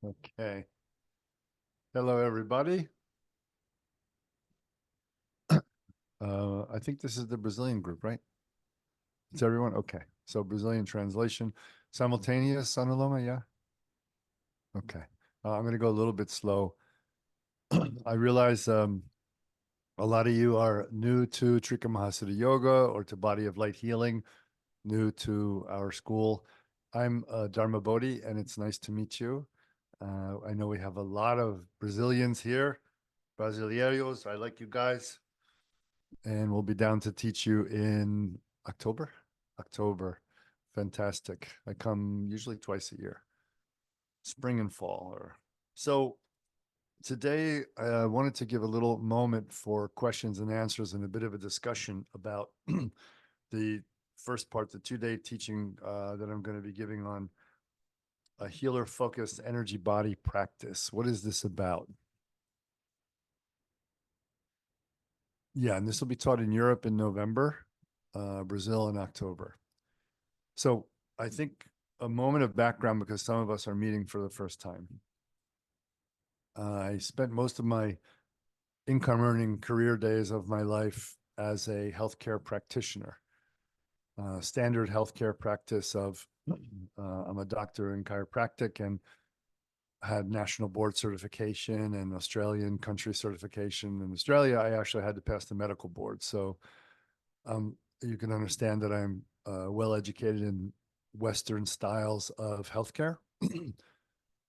Okay. Hello, everybody. I think this is the Brazilian group, right? It's everyone? Okay. So Brazilian translation. Simultaneous, Sanaloma, yeah? Okay. I'm going to go a little bit slow. I realize a lot of you are new to Trika Mahasiddha Yoga or to Body of Light Healing, new to our school. I'm Dharma Bodhi, and it's nice to meet you. I know we have a lot of Brazilians here, Brasileiros. I like you guys. And we'll be down to teach you in October. October. Fantastic. I come usually twice a year, spring and fall. Or so today I wanted to give a little moment for questions and answers and a bit of a discussion about the first part, the 2-day teaching that I'm going to be giving on a healer focused energy body practice. What is this about? Yeah, and this will be taught in Europe in November, Brazil in October. So I think a moment of background because some of us are meeting for the first time. I spent most of my income earning career days of my life as a healthcare practitioner, standard healthcare practice of I'm a doctor in chiropractic and had national board certification and Australian country certification. In Australia, I actually had to pass the medical board. So you can understand that I'm well educated in Western styles of healthcare,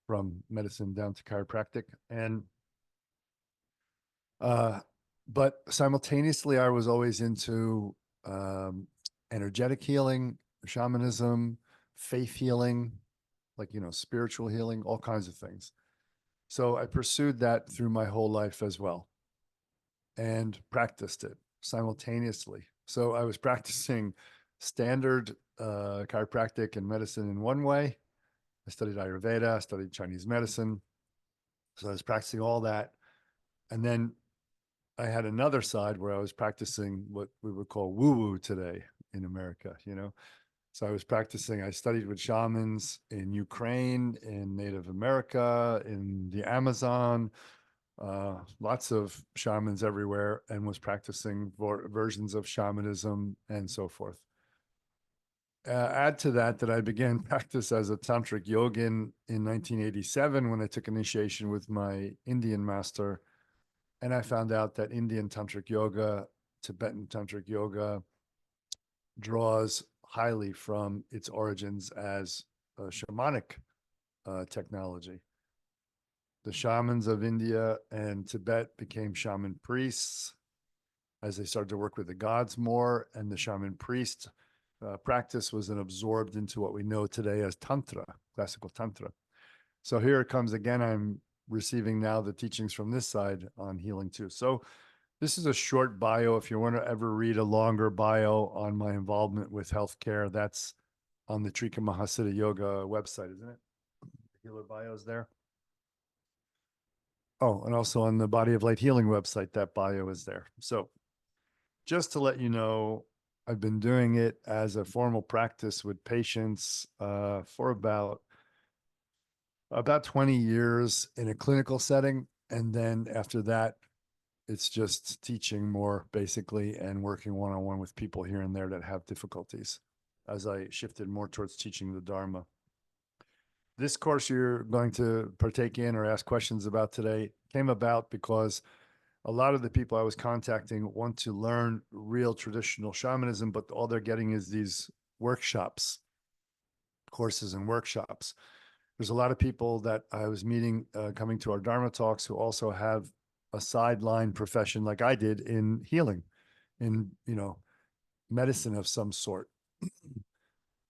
from medicine down to chiropractic. And uh, but simultaneously, I was always into um, energetic healing, shamanism, faith healing, like spiritual healing, all kinds of things. So I pursued that through my whole life as well, and practiced it simultaneously. So I was practicing standard chiropractic and medicine in one way. I studied Ayurveda, I studied Chinese medicine. So I was practicing all that. And then I had another side where I was practicing what we would call woo woo today in America. So I was practicing, I studied with shamans in Ukraine, in Native America, in the Amazon, lots of shamans everywhere, and was practicing versions of shamanism and so forth. Add to that I began practice as a tantric yogin in 1987 when I took initiation with my Indian master, and I found out that Indian tantric yoga, Tibetan tantric yoga, draws highly from its origins as a shamanic technology. The shamans of India and Tibet became shaman priests as they started to work with the gods more, and the shaman priest practice was then absorbed into what we know today as Tantra, classical Tantra. So here it comes again. I'm receiving now the teachings from this side on healing too. So this is a short bio. If you want to ever read a longer bio on my involvement with healthcare, that's on the Trika Mahasiddha Yoga website, isn't it? The healer bios there. Oh, and also on the Body of Light Healing website, that bio is there. So just to let you know, I've been doing it as a formal practice with patients for about 20 years in a clinical setting. And then after that, it's just teaching more basically and working one-on-one with people here and there that have difficulties as I shifted more towards teaching the Dharma. This course you're going to partake in or ask questions about today came about because a lot of the people I was contacting want to learn real traditional shamanism, but all they're getting is these workshops, courses and workshops. There's a lot of people that I was meeting coming to our Dharma talks who also have a sideline profession like I did in healing, in medicine of some sort.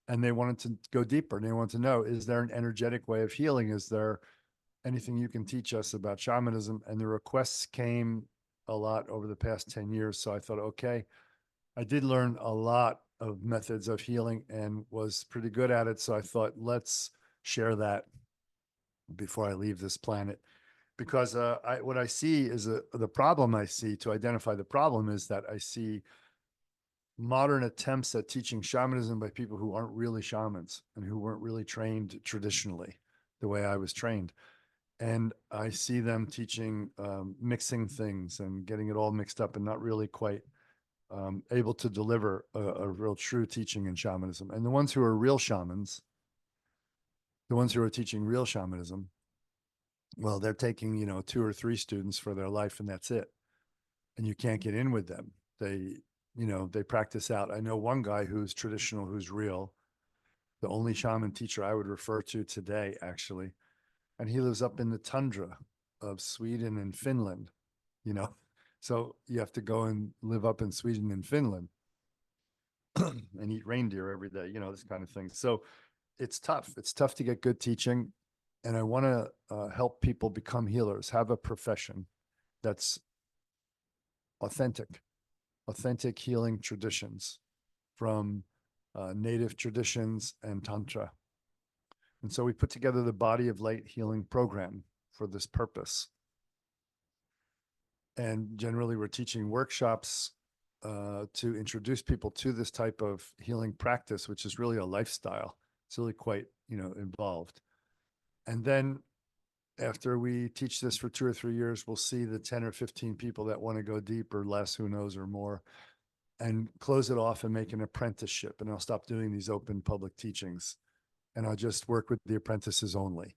And they wanted to go deeper and they wanted to know, is there an energetic way of healing? Is there anything you can teach us about shamanism? And the requests came a lot over the past 10 years. So I thought, okay, I did learn a lot of methods of healing and was pretty good at it. So I thought, let's share that before I leave this planet. Because what I see is the problem I see to identify the problem is that I see modern attempts at teaching shamanism by people who aren't really shamans and who weren't really trained traditionally the way I was trained. And I see them teaching, mixing things and getting it all mixed up and not really quite able to deliver a real true teaching in shamanism. And the ones who are real shamans, the ones who are teaching real shamanism, well, they're taking, 2 or 3 students for their life and that's it. And you can't get in with them. They practice out. I know one guy who's traditional, who's real, the only shaman teacher I would refer to today, actually. And he lives up in the tundra of Sweden and Finland, you know. So you have to go and live up in Sweden and Finland and eat reindeer every day, this kind of thing. So it's tough. It's tough to get good teaching. And I want to help people become healers, have a profession that's authentic, authentic healing traditions from native traditions and Tantra. And so we put together the Body of Light Healing Program for this purpose. And generally, we're teaching workshops to introduce people to this type of healing practice, which is really a lifestyle. It's really quite, involved. And then after we teach this for 2 or 3 years, we'll see the 10 or 15 people that want to go deep or less, who knows, or more, and close it off and make an apprenticeship. And I'll stop doing these open public teachings. And I'll just work with the apprentices only.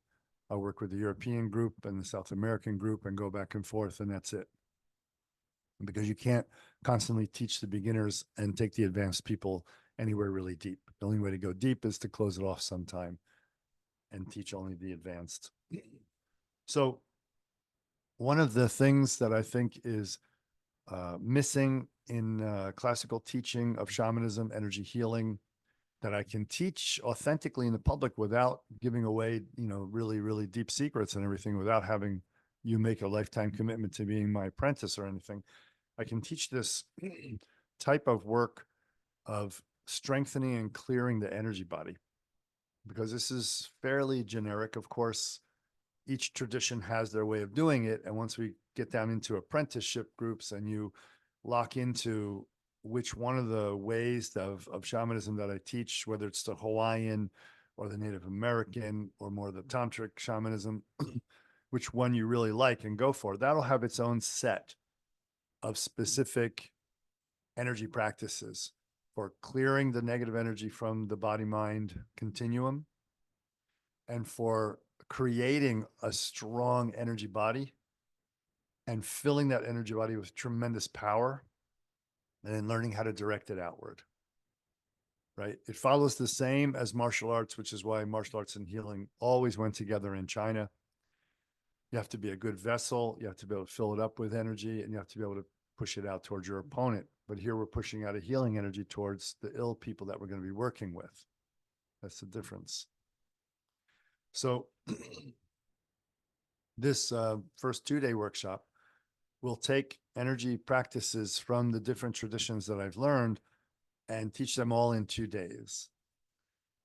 I'll work with the European group and the South American group and go back and forth, and that's it. Because you can't constantly teach the beginners and take the advanced people anywhere really deep. The only way to go deep is to close it off sometime and teach only the advanced. So one of the things that I think is missing in classical teaching of shamanism, energy healing, that I can teach authentically in the public without giving away, really, really deep secrets and everything, without having you make a lifetime commitment to being my apprentice or anything. I can teach this type of work of strengthening and clearing the energy body, because this is fairly generic. Of course, each tradition has their way of doing it. And once we get down into apprenticeship groups and you lock into which one of the ways of shamanism that I teach, whether it's the Hawaiian or the Native American or more the tantric shamanism, which one you really like and go for, that'll have its own set of specific energy practices for clearing the negative energy from the body-mind continuum and for creating a strong energy body and filling that energy body with tremendous power and then learning how to direct it outward. Right? It follows the same as martial arts, which is why martial arts and healing always went together in China. You have to be a good vessel. You have to be able to fill it up with energy, and you have to be able to push it out towards your opponent. But here we're pushing out a healing energy towards the ill people that we're going to be working with. That's the difference. So this first 2-day workshop will take energy practices from the different traditions that I've learned and teach them all in 2 days.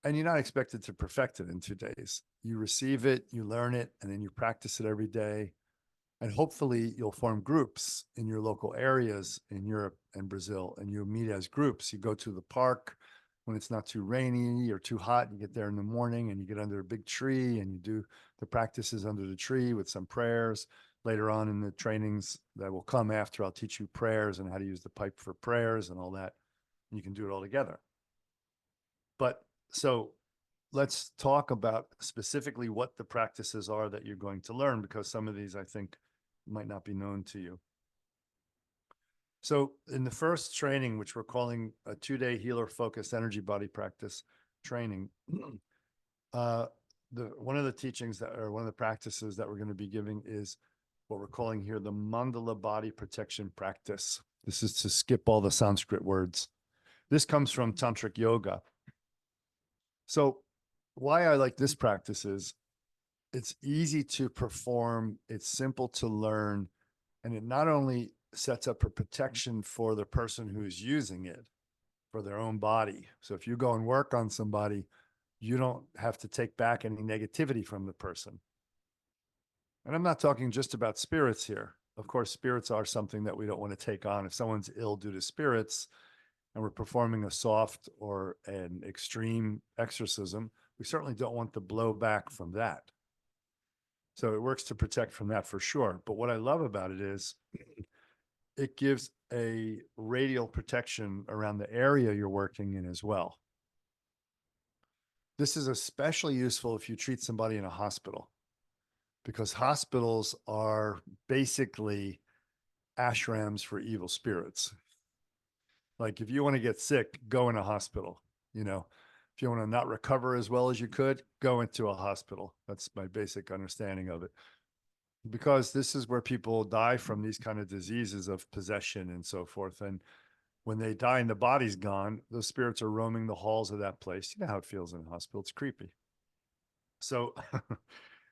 And you're not expected to perfect it in 2 days. You receive it, you learn it, and then you practice it every day. And hopefully you'll form groups in your local areas in Europe and Brazil, and you meet as groups. You go to the park when it's not too rainy or too hot. You get there in the morning and you get under a big tree and you do the practices under the tree with some prayers. Later on in the trainings that will come after, I'll teach you prayers and how to use the pipe for prayers and all that. You can do it all together. But so let's talk about specifically what the practices are that you're going to learn, because some of these I think might not be known to you. So in the first training, which we're calling a 2-day healer focused energy body practice training, one of the teachings that, or one of the practices that we're going to be giving is what we're calling here the Mandala body protection practice. This is to skip all the Sanskrit words. This comes from Tantric yoga. So why I like this practice is it's easy to perform, it's simple to learn, and it not only sets up a protection for the person who's using it for their own body. So if you go and work on somebody, you don't have to take back any negativity from the person. And I'm not talking just about spirits here. Of course, spirits are something that we don't want to take on. If someone's ill due to spirits and we're performing a soft or an extreme exorcism, we certainly don't want the blowback from that. So it works to protect from that for sure. But what I love about it is it gives a radial protection around the area you're working in as well. This is especially useful if you treat somebody in a hospital, because hospitals are basically ashrams for evil spirits. Like if you want to get sick, go in a hospital. You know, if you want to not recover as well as you could, go into a hospital. That's my basic understanding of it. Because this is where people die from these kind of diseases of possession and so forth. And when they die and the body's gone, those spirits are roaming the halls of that place. You know how it feels in a hospital. It's creepy. So,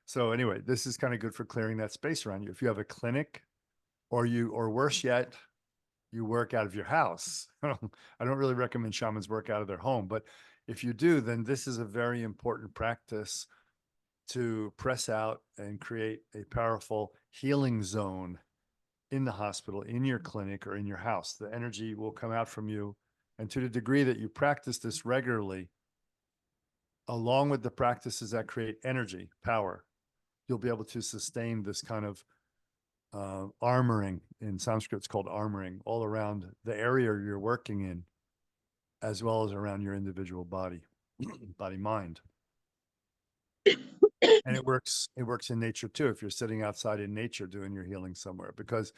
so anyway, this is kind of good for clearing that space around you. If you have a clinic, or worse yet, you work out of your house. I don't really recommend shamans work out of their home, but if you do, then this is a very important practice to press out and create a powerful healing zone in the hospital, in your clinic, or in your house. The energy will come out from you. And to the degree that you practice this regularly, along with the practices that create energy, power, you'll be able to sustain this kind of armoring. In Sanskrit, it's called armoring, all around the area you're working in, as well as around your individual body, body, mind. And it works in nature too. If you're sitting outside in nature doing your healing somewhere, because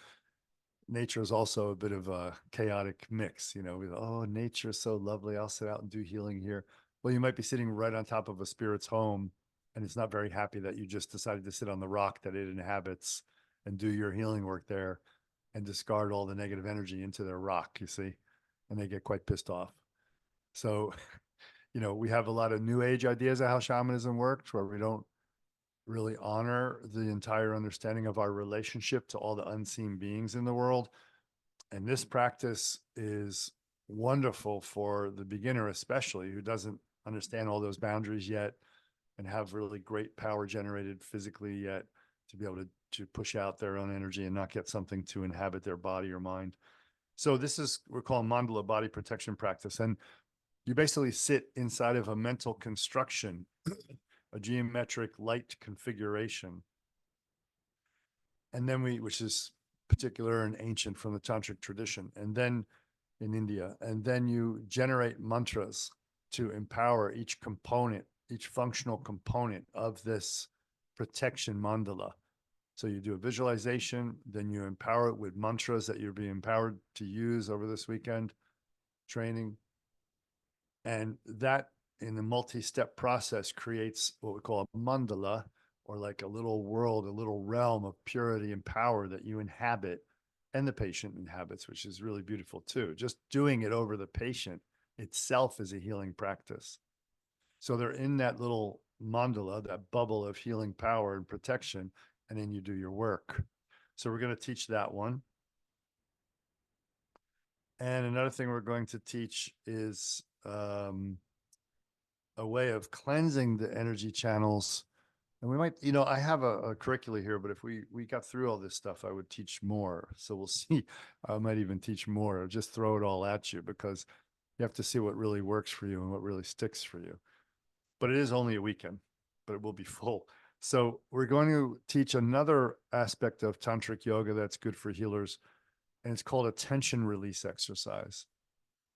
nature is also a bit of a chaotic mix, you know, with, oh, nature is so lovely, I'll sit out and do healing here. Well, you might be sitting right on top of a spirit's home, and it's not very happy that you just decided to sit on the rock that it inhabits and do your healing work there and discard all the negative energy into their rock, you see, and they get quite pissed off. So, you know, we have a lot of new age ideas of how shamanism works, where we don't really honor the entire understanding of our relationship to all the unseen beings in the world. And this practice is wonderful for the beginner, especially who doesn't understand all those boundaries yet and have really great power generated physically yet, to be able to push out their own energy and not get something to inhabit their body or mind. So this is, we're calling mandala body protection practice. And you basically sit inside of a mental construction, a geometric light configuration. And then which is particular and ancient from the tantric tradition, and then in India, and then you generate mantras to empower each component, each functional component of this protection mandala. So you do a visualization, then you empower it with mantras that you'll be empowered to use over this weekend training. And that, in the multi-step process, creates what we call a mandala, or like a little world, a little realm of purity and power that you inhabit and the patient inhabits, which is really beautiful too. Just doing it over the patient itself is a healing practice. So they're in that little mandala, that bubble of healing power and protection, and then you do your work. So we're going to teach that one. And another thing we're going to teach is a way of cleansing the energy channels. And we might, you know, I have a curricula here, but if we got through all this stuff, I would teach more. So we'll see. I might even teach more, or just throw it all at you, because you have to see what really works for you and what really sticks for you. But it is only a weekend, but it will be full. So we're going to teach another aspect of tantric yoga that's good for healers, and it's called a tension release exercise.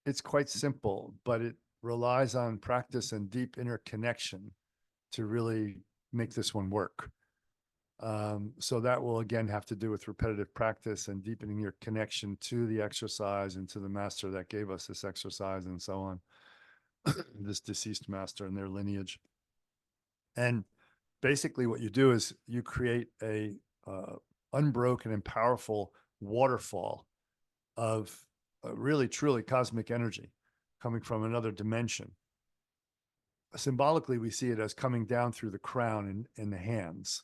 It's quite simple, but it relies on practice and deep inner connection to really make this one work. So that will again have to do with repetitive practice and deepening your connection to the exercise and to the master that gave us this exercise, and so on, this deceased master and their lineage. And basically what you do is you create a unbroken and powerful waterfall of really truly cosmic energy coming from another dimension. Symbolically, we see it as coming down through the crown in the hands.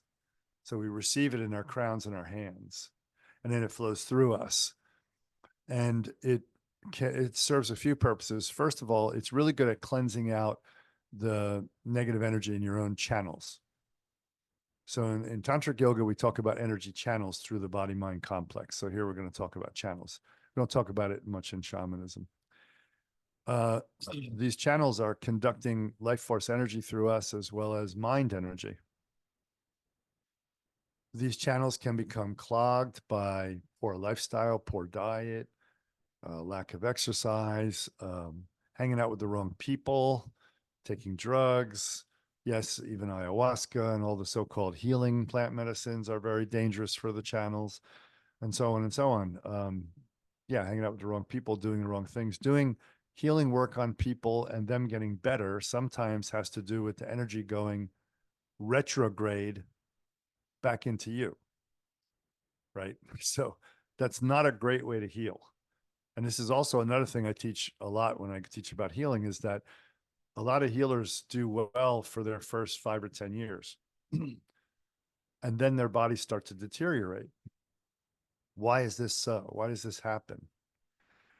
So we receive it in our crowns and our hands, and then it flows through us. And it serves a few purposes. First of all, it's really good at cleansing out the negative energy in your own channels. So in tantric yoga, we talk about energy channels through the body-mind complex. So here we're going to talk about channels. We don't talk about it much in shamanism. These channels are conducting life force energy through us, as well as mind energy. these channels can become clogged by poor lifestyle, poor diet, lack of exercise, hanging out with the wrong people, taking drugs. Yes, even ayahuasca and all the so-called healing plant medicines are very dangerous for the channels, and so on and so on. Yeah, hanging out with the wrong people, doing the wrong things, doing healing work on people and them getting better sometimes has to do with the energy going retrograde back into you, right? So that's not a great way to heal. And this is also another thing I teach a lot when I teach about healing is that a lot of healers do well for their first 5 or 10 years. And then their bodies start to deteriorate. Why is this so? Why does this happen?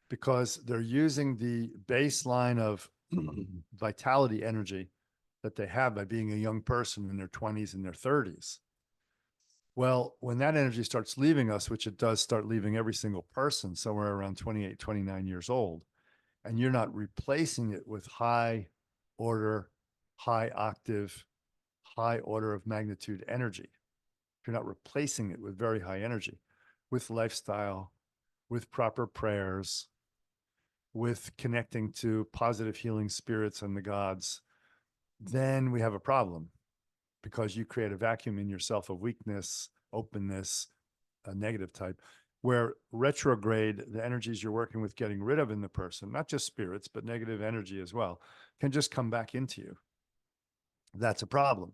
Because they're using the baseline of vitality energy that they have by being a young person in their 20s and their 30s. Well, when that energy starts leaving us, which it does start leaving every single person somewhere around 28, 29 years old, and you're not replacing it with high order, high octave, high order of magnitude energy, if you're not replacing it with very high energy, with lifestyle, with proper prayers, with connecting to positive healing spirits and the gods, then we have a problem because you create a vacuum in yourself of weakness, openness, a negative type, where retrograde, the energies you're working with getting rid of in the person, not just spirits, but negative energy as well, can just come back into you. That's a problem.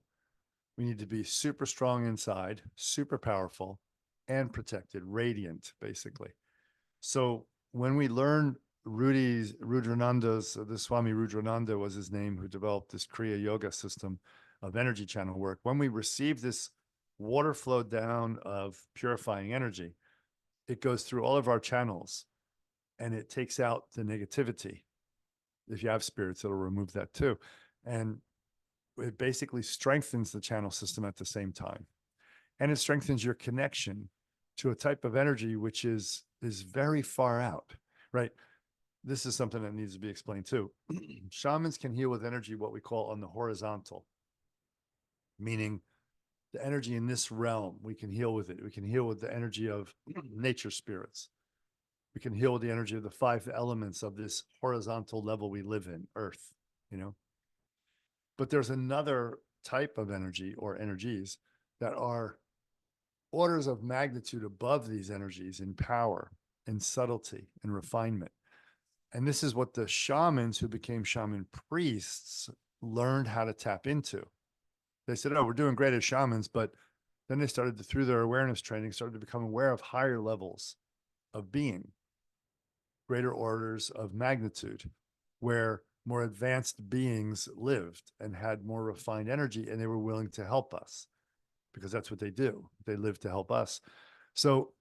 We need to be super strong inside, super powerful, and protected, radiant, basically. So when we learn Rudrananda's, the Swami Rudrananda was his name, who developed this Kriya Yoga system of energy channel work. When we receive this water flow down of purifying energy, it goes through all of our channels and it takes out the negativity. If you have spirits, it'll remove that too. And it basically strengthens the channel system at the same time. And it strengthens your connection to a type of energy which is very far out, right? This is something that needs to be explained too. Shamans can heal with energy, what we call on the horizontal, meaning the energy in this realm, we can heal with it. We can heal with the energy of nature spirits. We can heal with the energy of the 5 elements of this horizontal level we live in, Earth, you know? But there's another type of energy or energies that are orders of magnitude above these energies in power, in subtlety, in refinement. And this is what the shamans who became shaman priests learned how to tap into. They said, oh, we're doing great as shamans, but then they started to, through their awareness training, started to become aware of higher levels of being, greater orders of magnitude, where more advanced beings lived and had more refined energy, and they were willing to help us because that's what they do. They live to help us. So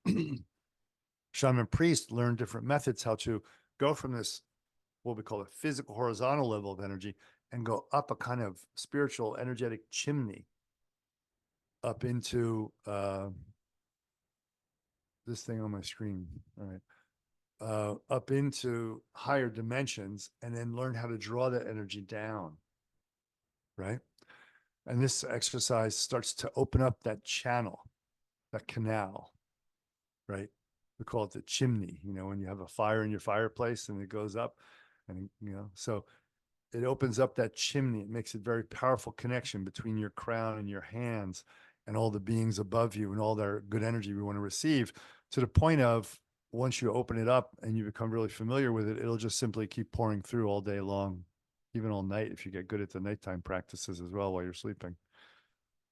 shaman priests learned different methods how to go from this, what we call a physical horizontal level of energy, and go up a kind of spiritual energetic chimney up into this thing on my screen. All right. Up into higher dimensions and then learn how to draw that energy down. Right. And this exercise starts to open up that channel, that canal. Right. We call it the chimney, you know, when you have a fire in your fireplace and it goes up and, you know, so it opens up that chimney. It makes a very powerful connection between your crown and your hands and all the beings above you and all their good energy we want to receive, to the point of once you open it up and you become really familiar with it, it'll just simply keep pouring through all day long, even all night, if you get good at the nighttime practices as well while you're sleeping.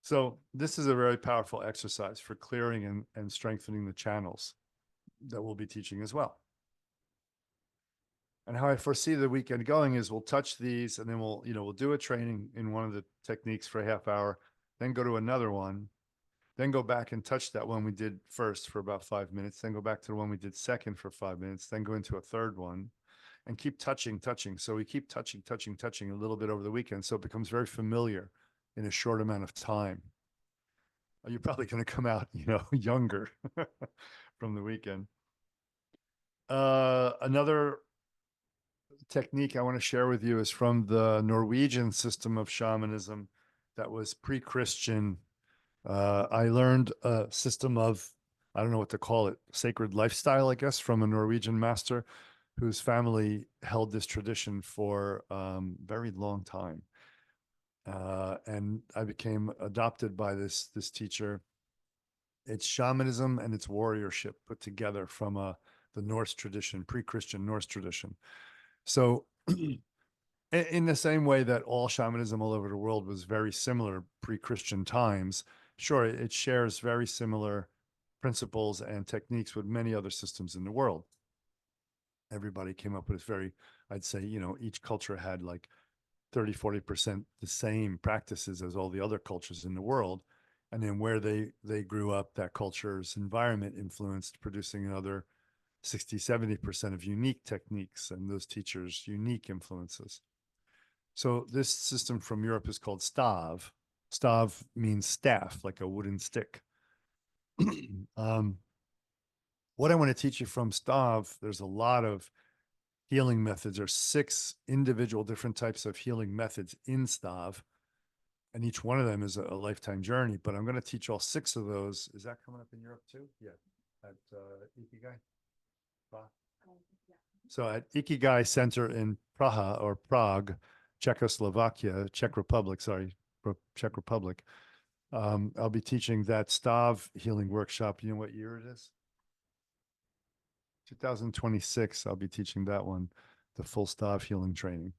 So this is a very powerful exercise for clearing and strengthening the channels that we'll be teaching as well. And how I foresee the weekend going is we'll touch these and then we'll do a training in one of the techniques for a half hour, then go to another one, then go back and touch that one we did first for about 5 minutes, then go back to the one we did second for 5 minutes, then go into a third one and keep touching. So we keep touching a little bit over the weekend. So it becomes very familiar in a short amount of time. You're probably going to come out, younger from the weekend. Another technique I want to share with you is from the Norwegian system of shamanism that was pre-Christian I learned a system of, I don't know what to call it, sacred lifestyle, I guess, from a Norwegian master whose family held this tradition for very long time. And I became adopted by this teacher. It's shamanism and it's warriorship put together from the Norse tradition, pre-Christian Norse tradition. So in the same way that all shamanism all over the world was very similar pre-Christian times, sure, it shares very similar principles and techniques with many other systems in the world. Everybody came up with this very, I'd say, each culture had like 30, 40% the same practices as all the other cultures in the world. And then where they grew up, that culture's environment influenced producing another 60, 70% of unique techniques and those teachers' unique influences. So this system from Europe is called stav. Stav means staff, like a wooden stick. um, what I want to teach you from stav, there's a lot of healing methods. There's 6 individual different types of healing methods in stav, and each one of them is a lifetime journey. But I'm going to teach all 6 of those. Is that coming up in Europe too? Yeah, at Ikigai. So at Ikigai Center in Praha or Prague, Czechoslovakia, Czech Republic, sorry, Czech Republic. I'll be teaching that Stav healing workshop. You know what year it is? 2026. I'll be teaching that one, the full Stav healing training.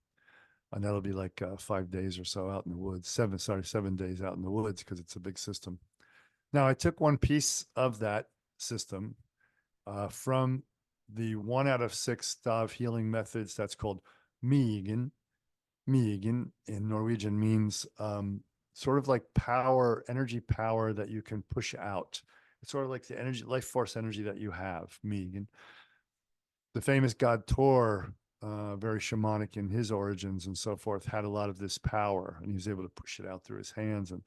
And that'll be like 5 days or so out in the woods. 7 days out in the woods because it's a big system. Now, I took one piece of that system from the 1 out of 6 Stav healing methods that's called Megen. Megen in Norwegian means sort of like power, energy power that you can push out. It's sort of like the energy, life force energy that you have, Megen. The famous god Thor, very shamanic in his origins and so forth, had a lot of this power and he was able to push it out through his hands. And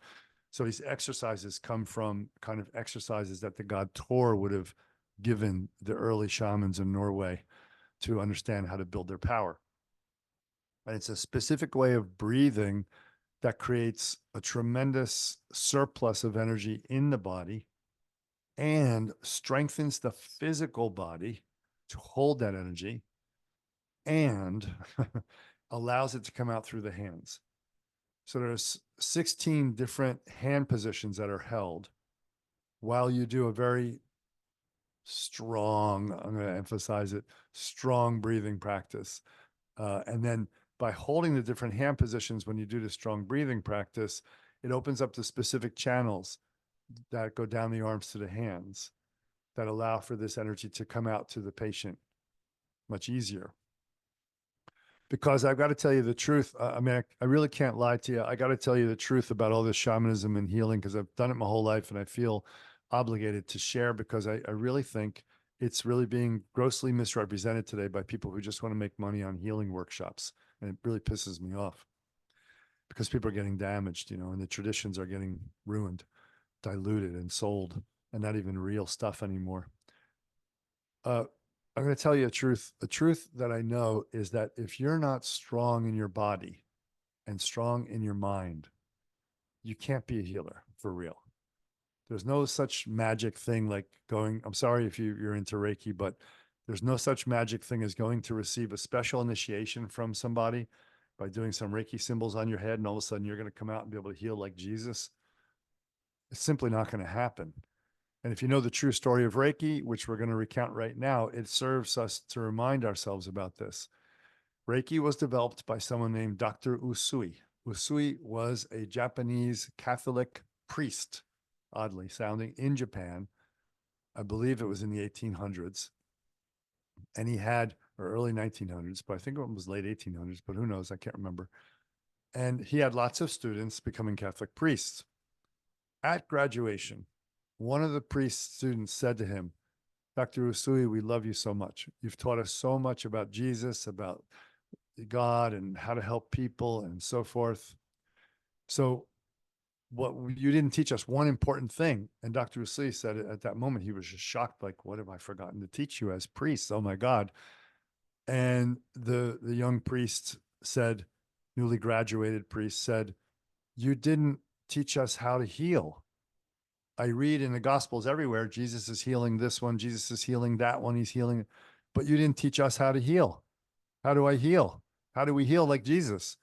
so these exercises come from kind of exercises that the god Thor would have given the early shamans in Norway to understand how to build their power. And it's a specific way of breathing that creates a tremendous surplus of energy in the body and strengthens the physical body to hold that energy and allows it to come out through the hands. So there's 16 different hand positions that are held while you do a very strong, I'm going to emphasize it, strong breathing practice. And then by holding the different hand positions when you do the strong breathing practice, it opens up the specific channels that go down the arms to the hands that allow for this energy to come out to the patient much easier. Because I've got to tell you the truth. I mean, I really can't lie to you. I got to tell you the truth about all this shamanism and healing because I've done it my whole life and I feel obligated to share because I really think it's really being grossly misrepresented today by people who just want to make money on healing workshops. And it really pisses me off because people are getting damaged, and the traditions are getting ruined, diluted and sold and not even real stuff anymore. I'm going to tell you a truth. The truth that I know is that if you're not strong in your body and strong in your mind, you can't be a healer for real. There's no such magic thing like going, I'm sorry if you're into Reiki, but there's no such magic thing as going to receive a special initiation from somebody by doing some Reiki symbols on your head and all of a sudden you're going to come out and be able to heal like Jesus. It's simply not going to happen. And if you know the true story of Reiki, which we're going to recount right now, it serves us to remind ourselves about this. Reiki was developed by someone named Dr. Usui. Usui was a Japanese Catholic priest, oddly sounding, in Japan. I believe it was in the 1800s. And he had, or early 1900s, but I think it was late 1800s, but who knows? I can't remember. And he had lots of students becoming Catholic priests. At graduation, one of the priest students said to him, Dr. Usui, we love you so much. You've taught us so much about Jesus, about God and how to help people and so forth. So what you didn't teach us one important thing. And Dr. Usui said at that moment, he was just shocked, like, what have I forgotten to teach you as priests? Oh my God. And the young priest said, newly graduated priest said, you didn't teach us how to heal. I read in the Gospels everywhere, Jesus is healing this one, Jesus is healing that one, he's healing, but you didn't teach us how to heal. How do I heal? How do we heal like Jesus?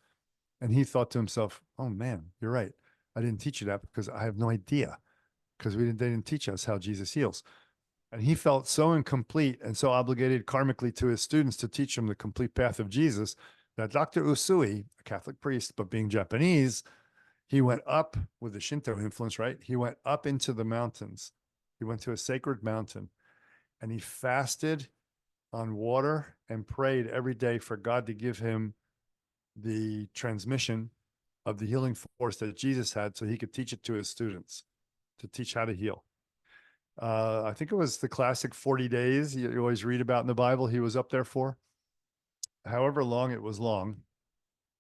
And he thought to himself, oh man, you're right. I didn't teach you that because I have no idea, because they didn't teach us how Jesus heals. And he felt so incomplete and so obligated karmically to his students to teach them the complete path of Jesus that Dr. Usui, a Catholic priest, but being Japanese, he went up with the Shinto influence, right? He went up into the mountains. He went to a sacred mountain and he fasted on water and prayed every day for God to give him the transmission of the healing force that Jesus had so he could teach it to his students, to teach how to heal. I think it was the classic 40 days you always read about in the Bible he was up there for. However long it was long,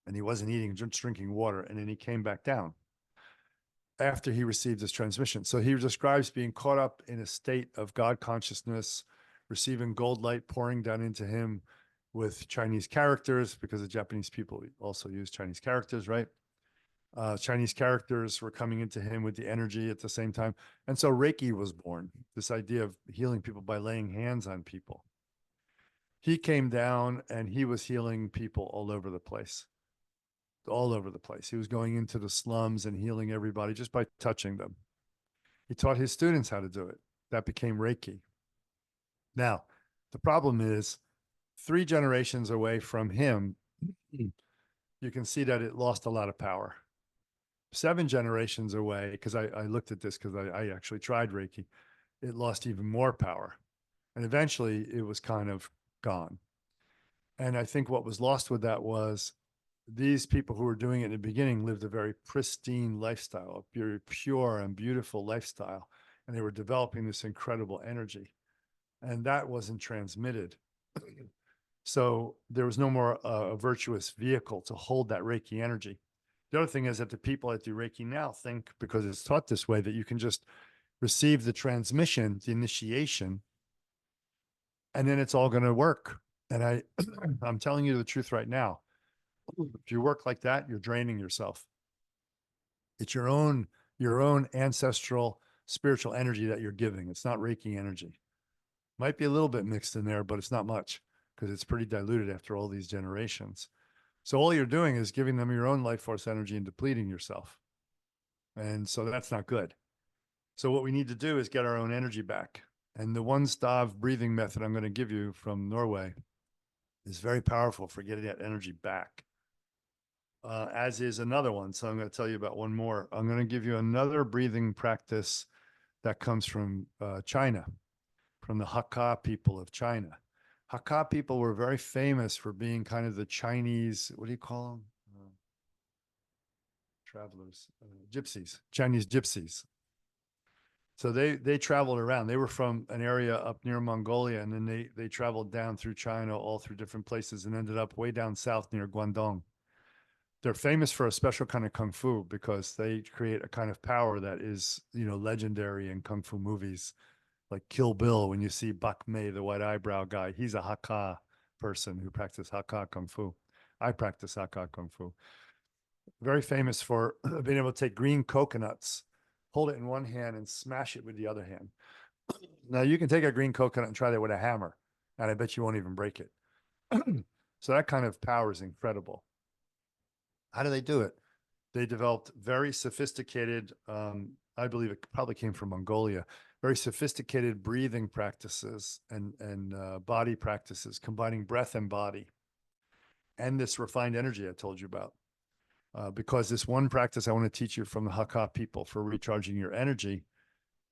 and he wasn't eating, just drinking water, and then he came back down after he received his transmission. So he describes being caught up in a state of God consciousness, receiving gold light pouring down into him with Chinese characters, because the Japanese people also use Chinese characters, right? Chinese characters were coming into him with the energy at the same time. And so Reiki was born, this idea of healing people by laying hands on people. He came down and he was healing people all over the place. All over the place. He was going into the slums and healing everybody just by touching them. He taught his students how to do it. That became Reiki. Now, the problem is 3 generations away from him, you can see that it lost a lot of power. 7 generations away, because I looked at this because I actually tried Reiki, it lost even more power. And eventually it was kind of gone. And I think what was lost with that was these people who were doing it in the beginning lived a very pristine lifestyle, a very pure and beautiful lifestyle. And they were developing this incredible energy. And that wasn't transmitted. So there was no more a virtuous vehicle to hold that Reiki energy. The other thing is that the people that do Reiki now think, because it's taught this way, that you can just receive the transmission, the initiation, and then it's all going to work. And I'm telling you the truth right now. If you work like that, you're draining yourself. It's your own ancestral spiritual energy that you're giving. It's not Reiki energy. Might be a little bit mixed in there, but it's not much because it's pretty diluted after all these generations. So all you're doing is giving them your own life force energy and depleting yourself. And so that's not good. So what we need to do is get our own energy back. And the one stav breathing method I'm going to give you from Norway is very powerful for getting that energy back. As is another one. So I'm going to tell you about one more. I'm going to give you another breathing practice that comes from China, from the Hakka people of China. Hakka people were very famous for being kind of the Chinese, what do you call them? Travelers, gypsies, Chinese gypsies. So they traveled around. They were from an area up near Mongolia, and then they traveled down through China, all through different places, and ended up way down south near Guangdong. They're famous for a special kind of kung fu because they create a kind of power that is, legendary in kung fu movies, like Kill Bill. When you see Bak Mei, the white eyebrow guy, he's a Hakka person who practices Hakka kung fu. I practice Hakka kung fu. Very famous for being able to take green coconuts, hold it in one hand, and smash it with the other hand. Now you can take a green coconut and try that with a hammer, and I bet you won't even break it. So that kind of power is incredible. How do they do it? They developed very sophisticated, I believe it probably came from Mongolia, very sophisticated breathing practices and body practices, combining breath and body, and this refined energy I told you about. Because this one practice I want to teach you from the Hakka people for recharging your energy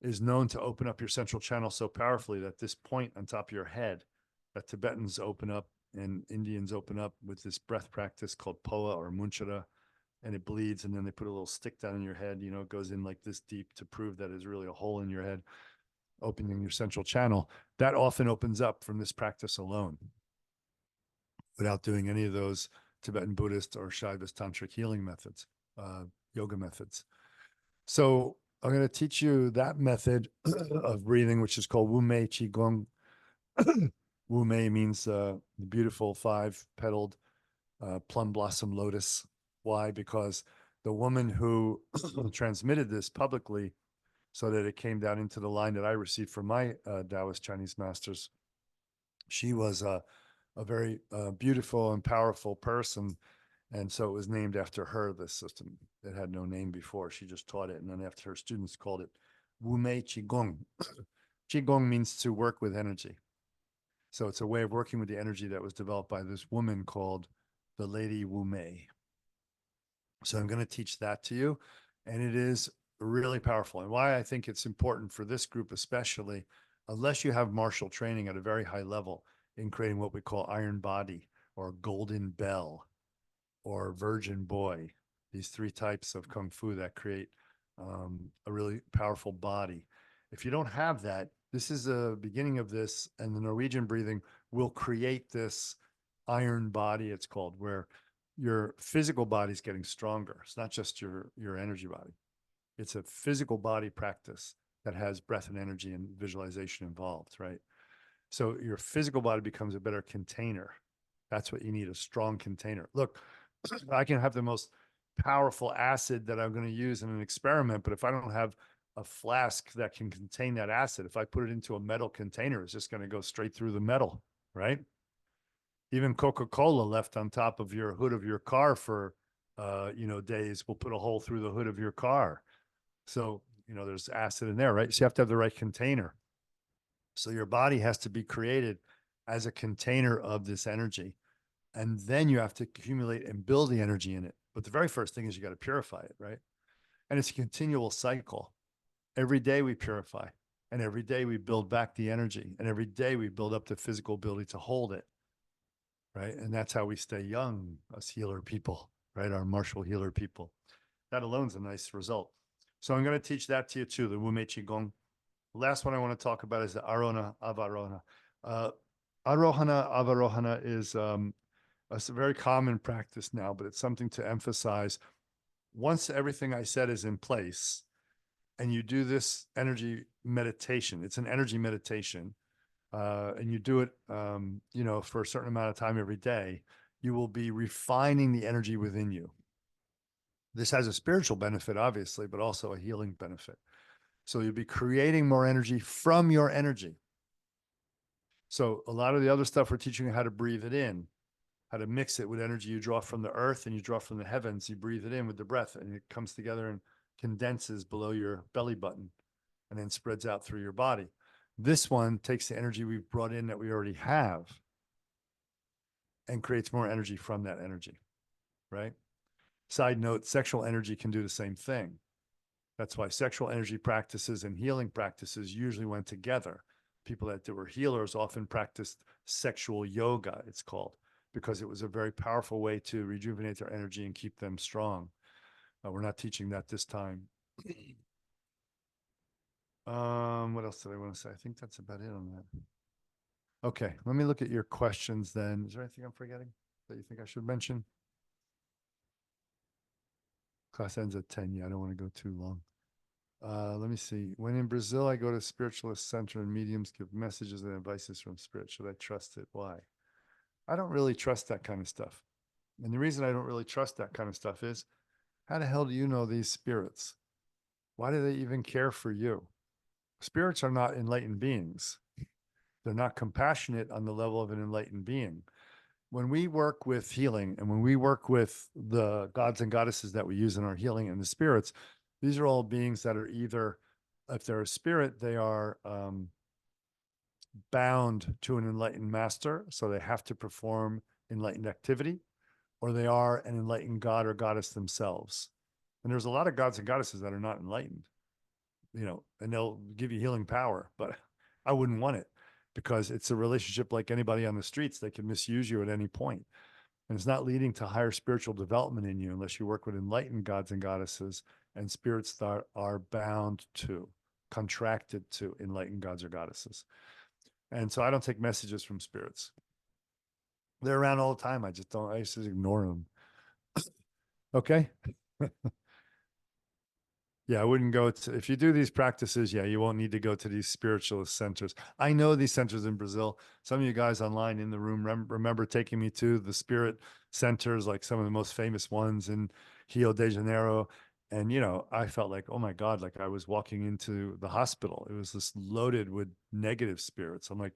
is known to open up your central channel so powerfully that this point on top of your head that Tibetans open up and Indians open up with this breath practice called Poa or Munchara, and it bleeds, and then they put a little stick down in your head, it goes in like this deep to prove that there's really a hole in your head, opening your central channel. That often opens up from this practice alone without doing any of those Tibetan Buddhist or Shaivist tantric healing methods, yoga methods. So I'm going to teach you that method of breathing, which is called Wu Mei Qigong. Wu Mei means the beautiful 5-petaled plum blossom lotus. Why? Because the woman who transmitted this publicly so that it came down into the line that I received from my Taoist Chinese masters. She was a very beautiful and powerful person. And so it was named after her, this system. It had no name before. She just taught it. And then after her students called it Wu Mei Qigong. Qigong means to work with energy. So it's a way of working with the energy that was developed by this woman called the Lady Wu Mei. So I'm going to teach that to you. And it is really powerful. And why I think it's important for this group, especially, unless you have martial training at a very high level in creating what we call iron body or golden bell or virgin boy, these three types of kung fu that create a really powerful body. If you don't have that, this is a beginning of this, and the Norwegian breathing will create this iron body, it's called, where your physical body is getting stronger. It's not just your energy body. It's a physical body practice that has breath and energy and visualization involved, right? So your physical body becomes a better container. That's what you need, a strong container. Look, I can have the most powerful acid that I'm going to use in an experiment, but if I don't have a flask that can contain that acid, if I put it into a metal container, it's just going to go straight through the metal, right? Even Coca-Cola left on top of your hood of your car for, days will put a hole through the hood of your car. So, there's acid in there, right? So you have to have the right container. So your body has to be created as a container of this energy. And then you have to accumulate and build the energy in it. But the very first thing is you got to purify it, right? And it's a continual cycle. Every day we purify, and every day we build back the energy, and every day we build up the physical ability to hold it, right? And that's how we stay young, us healer people, right? Our martial healer people. That alone is a nice result. So I'm going to teach that to you too, the Wu Mei Qigong. The last one I want to talk about is the Arohana Avarohana. Arohana Avarohana is a very common practice now, but it's something to emphasize. Once everything I said is in place and you do this energy meditation, it's an energy meditation, and you do it, for a certain amount of time every day, you will be refining the energy within you. This has a spiritual benefit, obviously, but also a healing benefit. So you'll be creating more energy from your energy. So a lot of the other stuff we're teaching you how to breathe it in, how to mix it with energy you draw from the earth and you draw from the heavens. You breathe it in with the breath and it comes together and condenses below your belly button and then spreads out through your body. This one takes the energy we've brought in that we already have and creates more energy from that energy, right? Side note, sexual energy can do the same thing. That's why sexual energy practices and healing practices usually went together. People that were healers often practiced sexual yoga, it's called, because it was a very powerful way to rejuvenate their energy and keep them strong. We're not teaching that this time. What else did I want to say? I think that's about it on that. Okay, let me look at your questions then. Is there anything I'm forgetting that you think I should mention? Class ends at 10. Yeah, I don't want to go too long. Let me see. When in Brazil, I go to spiritualist center and mediums give messages and advices from spirit. Should I trust it? Why? I don't really trust that kind of stuff. And the reason I don't really trust that kind of stuff is, how the hell do you know these spirits? Why do they even care for you? Spirits are not enlightened beings. They're not compassionate on the level of an enlightened being. When we work with healing and when we work with the gods and goddesses that we use in our healing and the spirits, these are all beings that are either, if they're a spirit, they are bound to an enlightened master, so they have to perform enlightened activity, or they are an enlightened god or goddess themselves. And there's a lot of gods and goddesses that are not enlightened, and they'll give you healing power, but I wouldn't want it because it's a relationship like anybody on the streets. They can misuse you at any point. And it's not leading to higher spiritual development in you unless you work with enlightened gods and goddesses and spirits that are bound to, contracted to enlightened gods or goddesses. And so I don't take messages from spirits. They're around all the time. I just ignore them. Okay. Yeah, I wouldn't go to, if you do these practices, yeah, you won't need to go to these spiritualist centers. I know these centers in Brazil. Some of you guys online in the room remember taking me to the spirit centers, like some of the most famous ones in Rio de Janeiro. And, I felt like, oh my God, like I was walking into the hospital. It was this loaded with negative spirits. I'm like,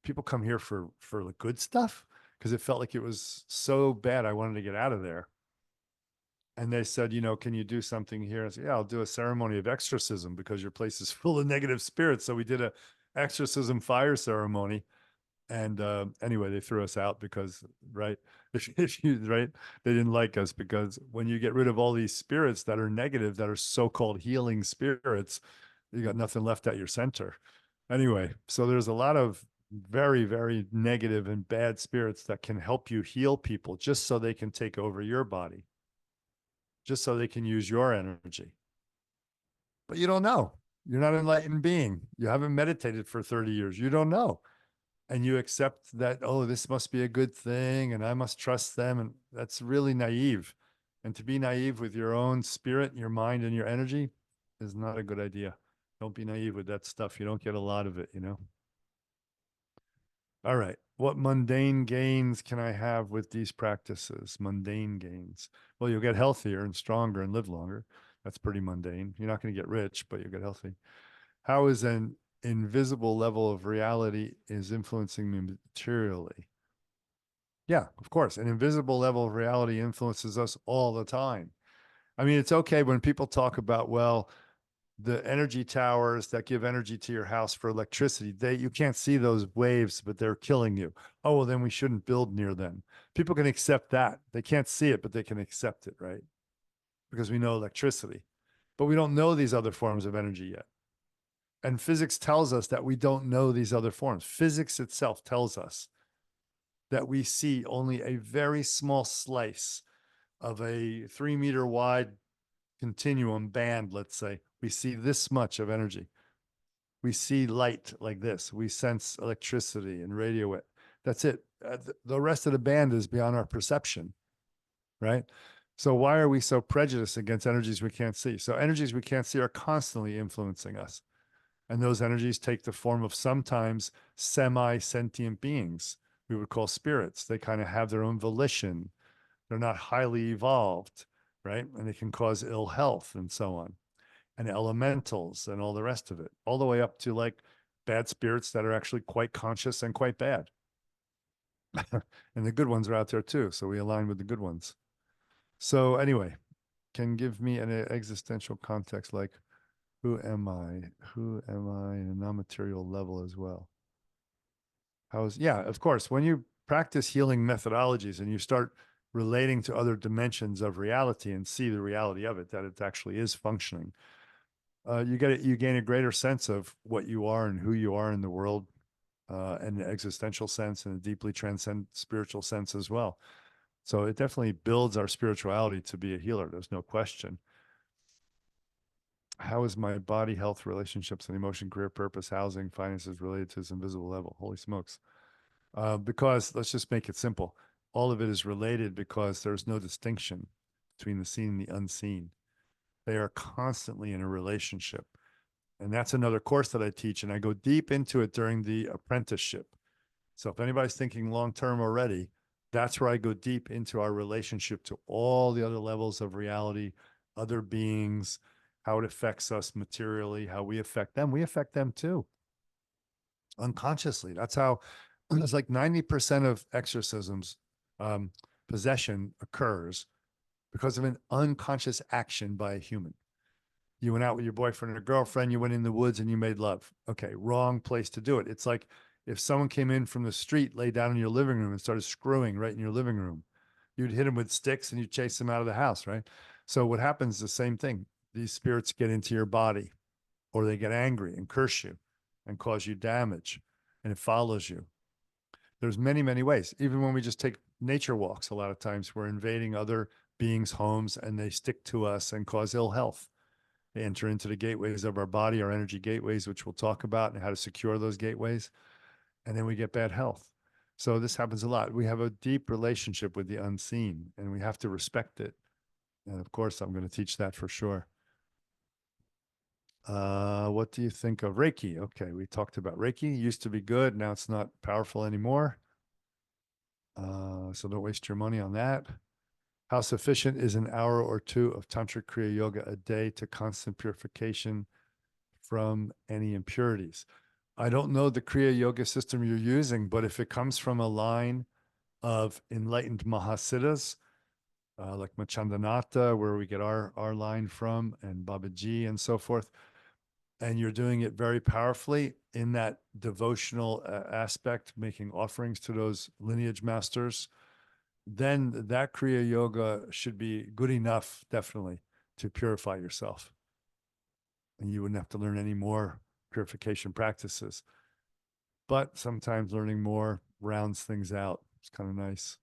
people come here for the good stuff because it felt like it was so bad. I wanted to get out of there. And they said, can you do something here? I said, yeah, I'll do a ceremony of exorcism because your place is full of negative spirits. So we did a exorcism fire ceremony. And anyway, they threw us out because, right, if you, right, they didn't like us because when you get rid of all these spirits that are negative, that are so-called healing spirits, you got nothing left at your center. Anyway, so there's a lot of very, very negative and bad spirits that can help you heal people just so they can take over your body, just so they can use your energy. But you don't know. You're not an enlightened being. You haven't meditated for 30 years. You don't know. And you accept that, oh, this must be a good thing and I must trust them. And that's really naive. And to be naive with your own spirit, your mind, and your energy is not a good idea. Don't be naive with that stuff. You don't get a lot of it. All right. What mundane gains can I have with these practices? Mundane gains. Well, you'll get healthier and stronger and live longer. That's pretty mundane. You're not going to get rich, but you'll get healthy. How is an invisible level of reality is influencing me materially? Yeah, of course. An invisible level of reality influences us all the time. I mean, it's okay when people talk about, well, the energy towers that give energy to your house for electricity, you can't see those waves, but they're killing you. Oh, well, then we shouldn't build near them. People can accept that. They can't see it, but they can accept it, right? Because we know electricity. But we don't know these other forms of energy yet. And physics tells us that we don't know these other forms. Physics itself tells us that we see only a very small slice of a 3 meter wide continuum band, let's say. We see this much of energy. We see light like this. We sense electricity and radio it. That's it. The rest of the band is beyond our perception, right? So why are we so prejudiced against energies we can't see? So energies we can't see are constantly influencing us. And those energies take the form of sometimes semi-sentient beings we would call spirits. They kind of have their own volition. They're not highly evolved, right? And they can cause ill health and so on. And elementals and all the rest of it, all the way up to like bad spirits that are actually quite conscious and quite bad. And the good ones are out there too. So we align with the good ones. So anyway, can give me an existential context like who am I? Who am I in a non-material level as well? Yeah, of course. When you practice healing methodologies and you start relating to other dimensions of reality and see the reality of it, that it actually is functioning, you gain a greater sense of what you are and who you are in the world, in an existential sense and a deeply transcend spiritual sense as well. So it definitely builds our spirituality to be a healer. There's no question. How is my body, health, relationships, and emotion, career, purpose, housing, finances related to this invisible level? Holy smokes. Because let's just make it simple. All of it is related because there's no distinction between the seen and the unseen. They are constantly in a relationship. And that's another course that I teach, and I go deep into it during the apprenticeship. So if anybody's thinking long-term already, that's where I go deep into our relationship to all the other levels of reality, other beings, how it affects us materially, how we affect them. We affect them too, unconsciously. That's how it's like 90% of exorcisms, possession occurs because of an unconscious action by a human. You went out with your boyfriend or girlfriend, you went in the woods and you made love. Okay, wrong place to do it. It's like if someone came in from the street, lay down in your living room and started screwing right in your living room, you'd hit them with sticks and you'd chase them out of the house, right? So what happens is the same thing. These spirits get into your body or they get angry and curse you and cause you damage and it follows you. There's many, many ways. Even when we just take nature walks, a lot of times we're invading other beings' homes and they stick to us and cause ill health. They enter into the gateways of our body, our energy gateways, which we'll talk about and how to secure those gateways. And then we get bad health. So this happens a lot. We have a deep relationship with the unseen and we have to respect it. And of course, I'm going to teach that for sure. What do you think of Reiki? Okay, we talked about Reiki. It used to be good. Now it's not powerful anymore. So don't waste your money on that. How sufficient is an hour or two of Tantric Kriya Yoga a day to constant purification from any impurities? I don't know the Kriya Yoga system you're using, but if it comes from a line of enlightened Mahasiddhas, like Machandanatha, where we get our line from, and Babaji and so forth, and you're doing it very powerfully in that devotional aspect, making offerings to those lineage masters, then that Kriya Yoga should be good enough, definitely, to purify yourself. And you wouldn't have to learn any more purification practices. But sometimes learning more rounds things out. It's kind of nice.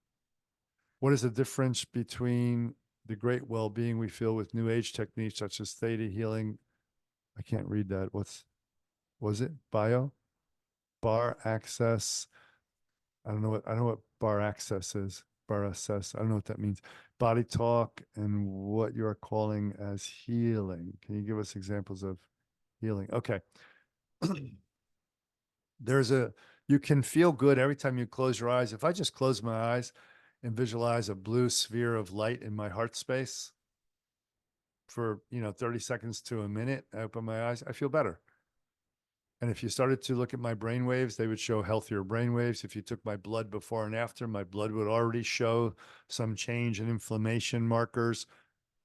What is the difference between the great well-being we feel with new age techniques such as theta healing? I can't read that. Was it bio? Bar access. I don't know what bar access is. Bar access. I don't know what that means. Body talk and what you're calling as healing. Can you give us examples of healing? Okay. You can feel good every time you close your eyes. If I just close my eyes and visualize a blue sphere of light in my heart space for, 30 seconds to a minute, I open my eyes, I feel better. And if you started to look at my brain waves, they would show healthier brain waves. If you took my blood before and after, my blood would already show some change in inflammation markers.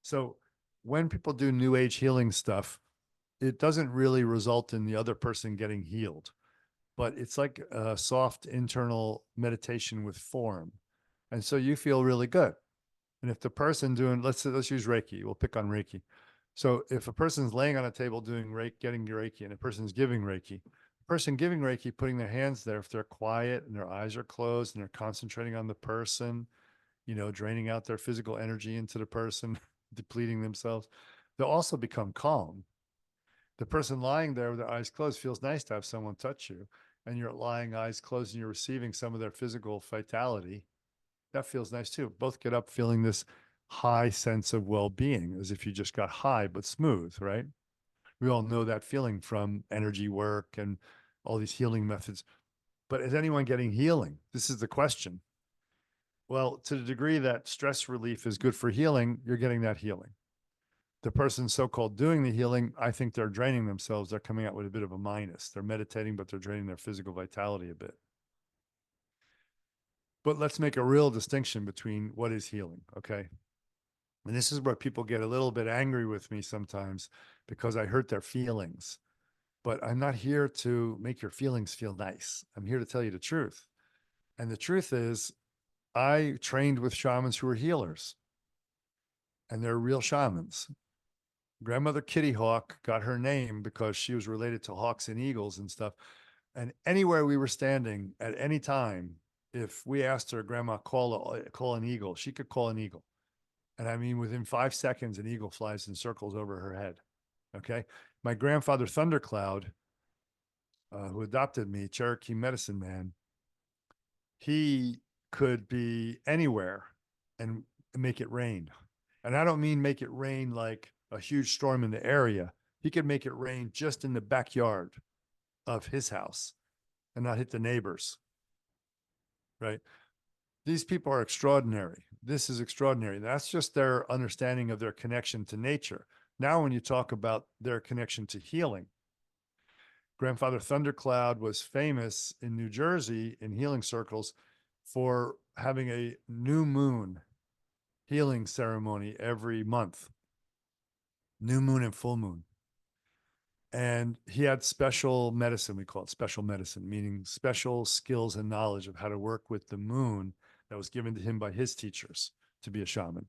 So when people do new age healing stuff, it doesn't really result in the other person getting healed, but it's like a soft internal meditation with form. And so you feel really good. And if the person doing, let's use Reiki, we'll pick on Reiki. So if a person's laying on a table doing Reiki, getting Reiki, and a person's giving Reiki, the person giving Reiki, putting their hands there, if they're quiet and their eyes are closed and they're concentrating on the person, draining out their physical energy into the person, depleting themselves, they'll also become calm. The person lying there with their eyes closed feels nice to have someone touch you, and you're lying eyes closed and you're receiving some of their physical vitality. That feels nice too. Both get up feeling this high sense of well-being, as if you just got high but smooth, right? We all know that feeling from energy work and all these healing methods. But is anyone getting healing? This is the question. Well, to the degree that stress relief is good for healing, you're getting that healing. The person so-called doing the healing, I think they're draining themselves. They're coming out with a bit of a minus. They're meditating, but they're draining their physical vitality a bit. But let's make a real distinction between what is healing, okay? And this is where people get a little bit angry with me sometimes because I hurt their feelings. But I'm not here to make your feelings feel nice. I'm here to tell you the truth. And the truth is, I trained with shamans who were healers, and they're real shamans. Grandmother Kitty Hawk got her name because she was related to hawks and eagles and stuff. And anywhere we were standing at any time, if we asked her, Grandma, call an eagle, she could call an eagle. And I mean, within 5 seconds, an eagle flies in circles over her head. Okay. My grandfather, Thundercloud, who adopted me, Cherokee medicine man, he could be anywhere and make it rain. And I don't mean make it rain like a huge storm in the area. He could make it rain just in the backyard of his house and not hit the neighbors. Right. These people are extraordinary. This is extraordinary. That's just their understanding of their connection to nature. Now, when you talk about their connection to healing, Grandfather Thundercloud was famous in New Jersey in healing circles for having a new moon healing ceremony every month, new moon and full moon. And he had special medicine, we call it special medicine, meaning special skills and knowledge of how to work with the moon that was given to him by his teachers to be a shaman.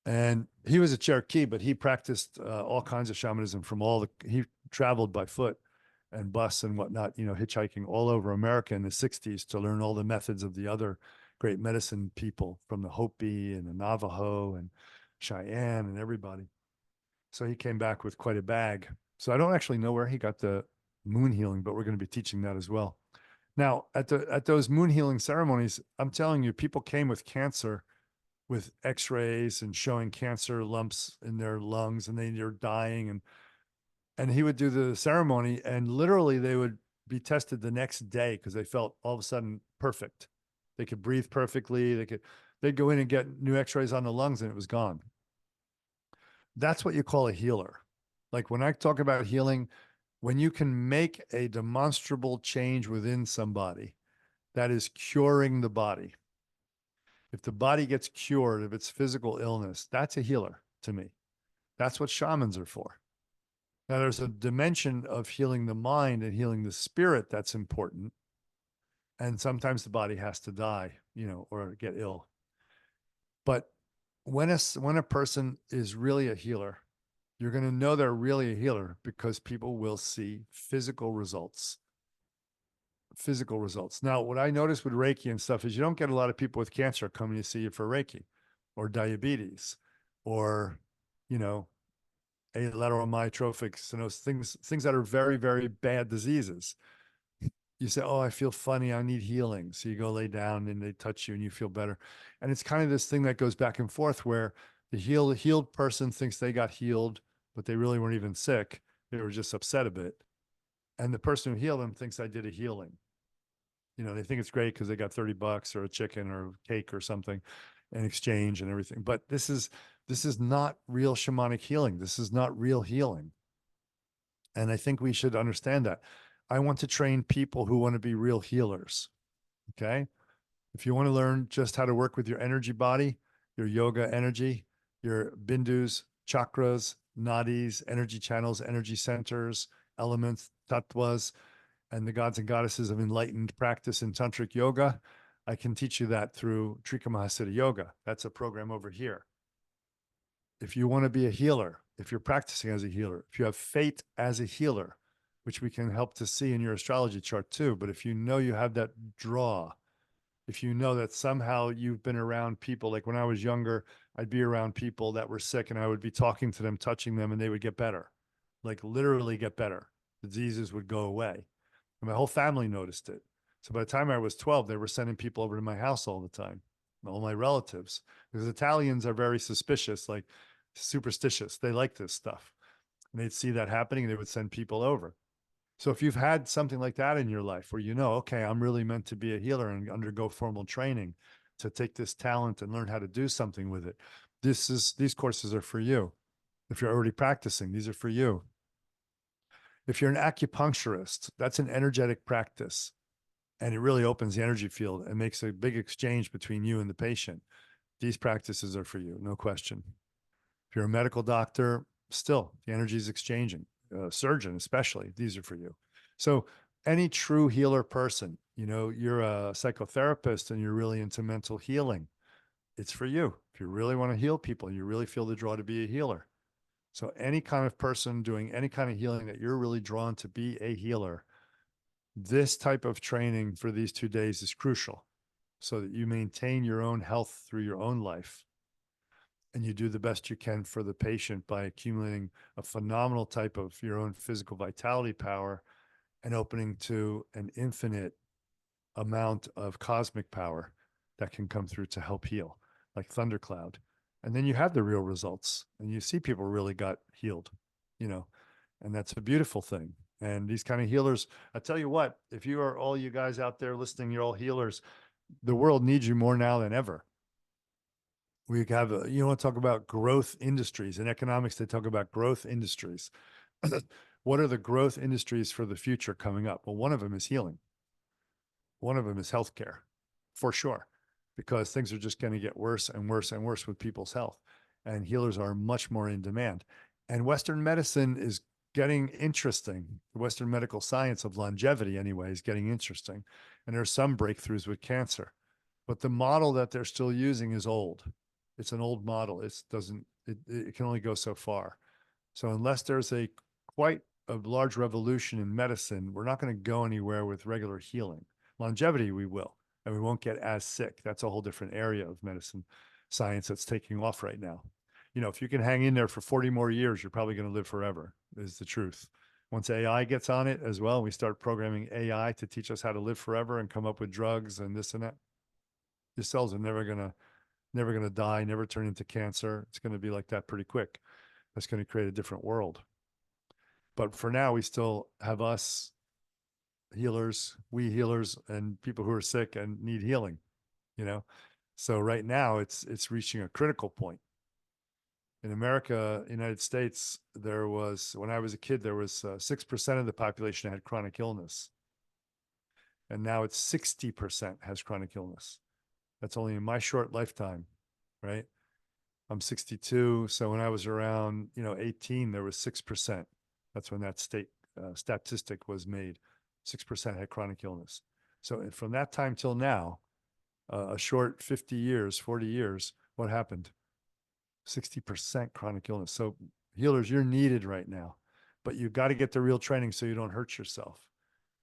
And he was a Cherokee, but he practiced all kinds of shamanism he traveled by foot and bus and whatnot, hitchhiking all over America in the 60s to learn all the methods of the other great medicine people from the Hopi and the Navajo and Cheyenne and everybody. So he came back with quite a bag. So I don't actually know where he got the moon healing, but we're going to be teaching that as well. Now, at those moon healing ceremonies, I'm telling you, people came with cancer, with x-rays and showing cancer lumps in their lungs, and they're dying. And he would do the ceremony, and literally they would be tested the next day because they felt all of a sudden perfect. They could breathe perfectly. they'd go in and get new x-rays on the lungs and it was gone. That's what you call a healer. Like when I talk about healing, when you can make a demonstrable change within somebody, that is curing the body. If the body gets cured of its physical illness, that's a healer to me. That's what shamans are for. Now, there's a dimension of healing the mind and healing the spirit that's important. And sometimes the body has to die, or get ill. But when a person is really a healer, you're going to know they're really a healer because people will see physical results. Physical results. Now, what I notice with Reiki and stuff is you don't get a lot of people with cancer coming to see you for Reiki or diabetes or, lateral stenosis, things that are very, very bad diseases. You say, oh, I feel funny. I need healing. So you go lay down and they touch you and you feel better. And it's kind of this thing that goes back and forth where the healed person thinks they got healed, but they really weren't even sick. They were just upset a bit. And the person who healed them thinks I did a healing. They think it's great because they got $30 or a chicken or a cake or something in exchange and everything. But this is not real shamanic healing. This is not real healing. And I think we should understand that. I want to train people who want to be real healers. Okay. If you want to learn just how to work with your energy body, your yoga energy, your bindus, chakras, nadis, energy channels, energy centers, elements, tattvas, and the gods and goddesses of enlightened practice in tantric yoga, I can teach you that through Trikamahasiddha Yoga. That's a program over here. If you want to be a healer, if you're practicing as a healer, if you have fate as a healer, which we can help to see in your astrology chart too, but if you know you have that draw, if you know that somehow you've been around people, like when I was younger, I'd be around people that were sick and I would be talking to them, touching them, and they would get better, like literally get better. The diseases would go away. And my whole family noticed it. So by the time I was 12, they were sending people over to my house all the time, all my relatives, because Italians are very suspicious, like superstitious. They like this stuff. And they'd see that happening, and they would send people over. So if you've had something like that in your life where okay, I'm really meant to be a healer and undergo formal training to take this talent and learn how to do something with it, these courses are for you. If you're already practicing, these are for you. If you're an acupuncturist, that's an energetic practice. And it really opens the energy field and makes a big exchange between you and the patient. These practices are for you, no question. If you're a medical doctor, still, the energy is exchanging. Surgeon, especially, these are for you. So any true healer person, you're a psychotherapist and you're really into mental healing, it's for you. If you really want to heal people, you really feel the draw to be a healer. So any kind of person doing any kind of healing that you're really drawn to be a healer, this type of training for these 2 days is crucial so that you maintain your own health through your own life and you do the best you can for the patient by accumulating a phenomenal type of your own physical vitality power and opening to an infinite amount of cosmic power that can come through to help heal, like thundercloud. And then you have the real results and you see people really got healed, and that's a beautiful thing. And these kind of healers, I tell you what, if you are all you guys out there listening, you're all healers, the world needs you more now than ever. We have, you want to talk about growth industries. In economics, they talk about growth industries. What are the growth industries for the future coming up? Well, one of them is healing. One of them is healthcare, for sure, because things are just going to get worse and worse and worse with people's health. And healers are much more in demand. And Western medicine is getting interesting. Western medical science of longevity, anyway, is getting interesting. And there's some breakthroughs with cancer. But the model that they're still using is old. It's an old model. It can only go so far. So unless there's quite a large revolution in medicine, we're not going to go anywhere with regular healing. Longevity, we will, and we won't get as sick. That's a whole different area of medicine science that's taking off right now. If you can hang in there for 40 more years, you're probably going to live forever, is the truth. Once AI gets on it as well, we start programming AI to teach us how to live forever and come up with drugs and this and that. Your cells are never going to die, never turn into cancer. It's going to be like that pretty quick. That's going to create a different world. But for now, we still have us healers, we healers, and people who are sick and need healing, So right now it's reaching a critical point. In America, United States, there was, when I was a kid, there was 6% of the population had chronic illness. And now it's 60% has chronic illness. That's only in my short lifetime, right? I'm 62. So when I was around, 18, there was 6%. That's when that state statistic was made. 6% had chronic illness. So from that time till now, a short 50 years, 40 years, what happened? 60% chronic illness. So healers, you're needed right now, but you got to get the real training so you don't hurt yourself.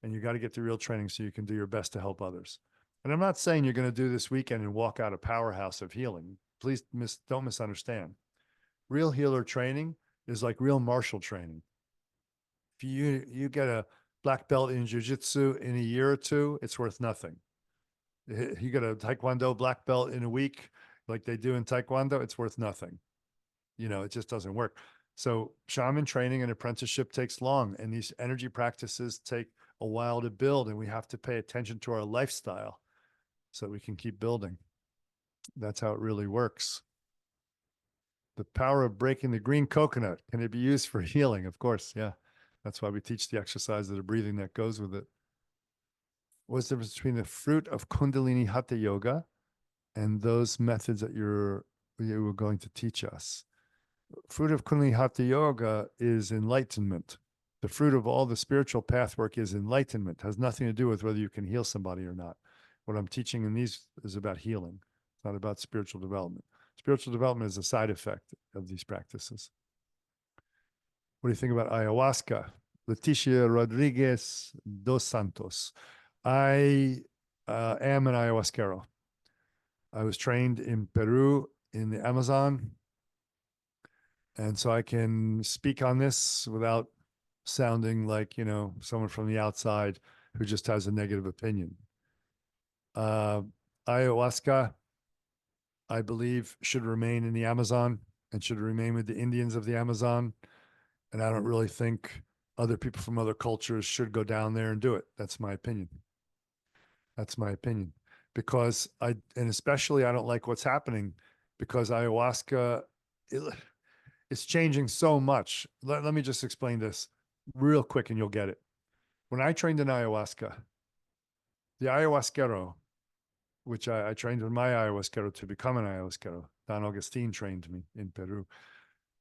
And you got to get the real training so you can do your best to help others. And I'm not saying you're going to do this weekend and walk out a powerhouse of healing. Please don't misunderstand. Real healer training is like real martial training. If you get a black belt in jiu-jitsu in a year or two, it's worth nothing. You get a taekwondo black belt in a week, like they do in taekwondo, it's worth nothing. It just doesn't work. So shaman training and apprenticeship takes long, and these energy practices take a while to build, and we have to pay attention to our lifestyle so we can keep building. That's how it really works. The power of breaking the green coconut. Can it be used for healing? Of course, yeah. That's why we teach the exercise of the breathing that goes with it. What's the difference between the fruit of Kundalini Hatha Yoga and those methods that you were going to teach us? Fruit of Kundalini Hatha Yoga is enlightenment. The fruit of all the spiritual path work is enlightenment. It has nothing to do with whether you can heal somebody or not. What I'm teaching in these is about healing. It's not about spiritual development. Spiritual development is a side effect of these practices. What do you think about ayahuasca? Leticia Rodriguez dos Santos. I am an ayahuasquero. I was trained in Peru in the Amazon. And so I can speak on this without sounding like, someone from the outside who just has a negative opinion. Ayahuasca, I believe, should remain in the Amazon and should remain with the Indians of the Amazon. And I don't really think other people from other cultures should go down there and do it. That's my opinion. That's my opinion. Because and especially I don't like what's happening because ayahuasca, it's changing so much. Let me just explain this real quick and you'll get it. When I trained in ayahuasca, the ayahuasquero, which I trained with my ayahuasquero to become an ayahuasquero, Don Augustine trained me in Peru.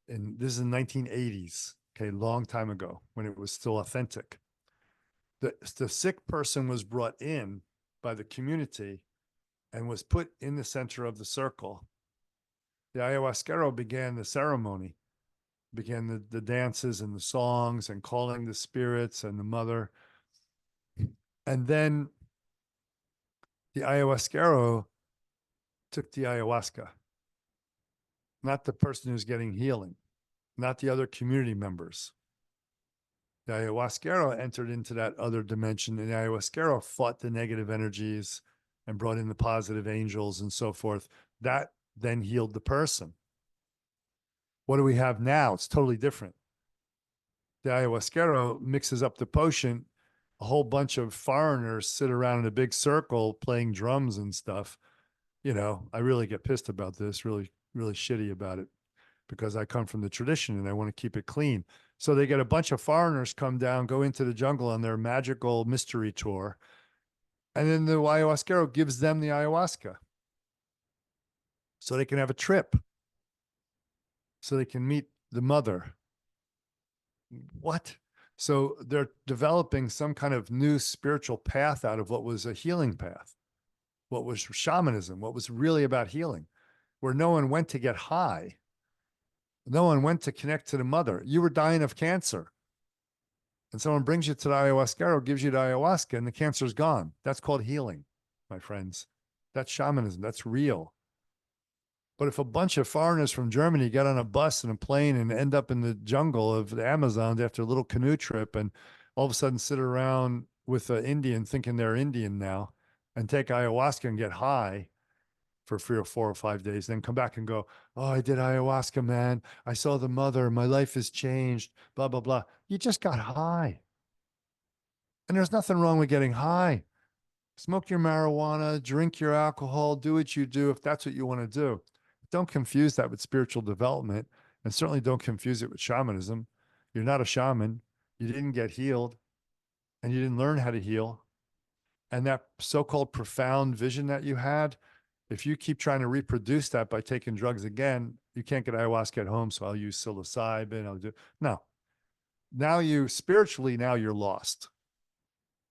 And this is in 1980s, okay, long time ago when it was still authentic. The sick person was brought in by the community and was put in the center of the circle. The ayahuasquero began the ceremony, began the dances and the songs and calling the spirits and the mother. And then the ayahuasquero took the ayahuasca, not the person who's getting healing, not the other community members. The ayahuasquero entered into that other dimension, and the ayahuasquero fought the negative energies and brought in the positive angels and so forth. That then healed the person. What do we have now? It's totally different. The ayahuasquero mixes up the potion. A whole bunch of foreigners sit around in a big circle playing drums and stuff. I really get pissed about this, really, really shitty about it because I come from the tradition and I want to keep it clean. So they get a bunch of foreigners come down, go into the jungle on their magical mystery tour. And then the ayahuasquero gives them the ayahuasca so they can have a trip, so they can meet the mother. What? So they're developing some kind of new spiritual path out of what was a healing path, what was shamanism, what was really about healing, where no one went to get high. No one went to connect to the mother. You were dying of cancer. And someone brings you to the ayahuasquero, gives you the ayahuasca, and the cancer's gone. That's called healing, my friends. That's shamanism. That's real. But if a bunch of foreigners from Germany get on a bus and a plane and end up in the jungle of the Amazon after a little canoe trip and all of a sudden sit around with an Indian thinking they're Indian now and take ayahuasca and get high for 3 or 4 or 5 days, then come back and go, oh, I did ayahuasca, man. I saw the mother. My life has changed, blah, blah, blah. You just got high. And there's nothing wrong with getting high. Smoke your marijuana, drink your alcohol, do what you do if that's what you want to do. Don't confuse that with spiritual development, and certainly don't confuse it with shamanism. You're not a shaman. You didn't get healed, and you didn't learn how to heal. And that so-called profound vision that you had, if you keep trying to reproduce that by taking drugs again, you can't get ayahuasca at home. So I'll use psilocybin. I'll do no. Now you spiritually, now you're lost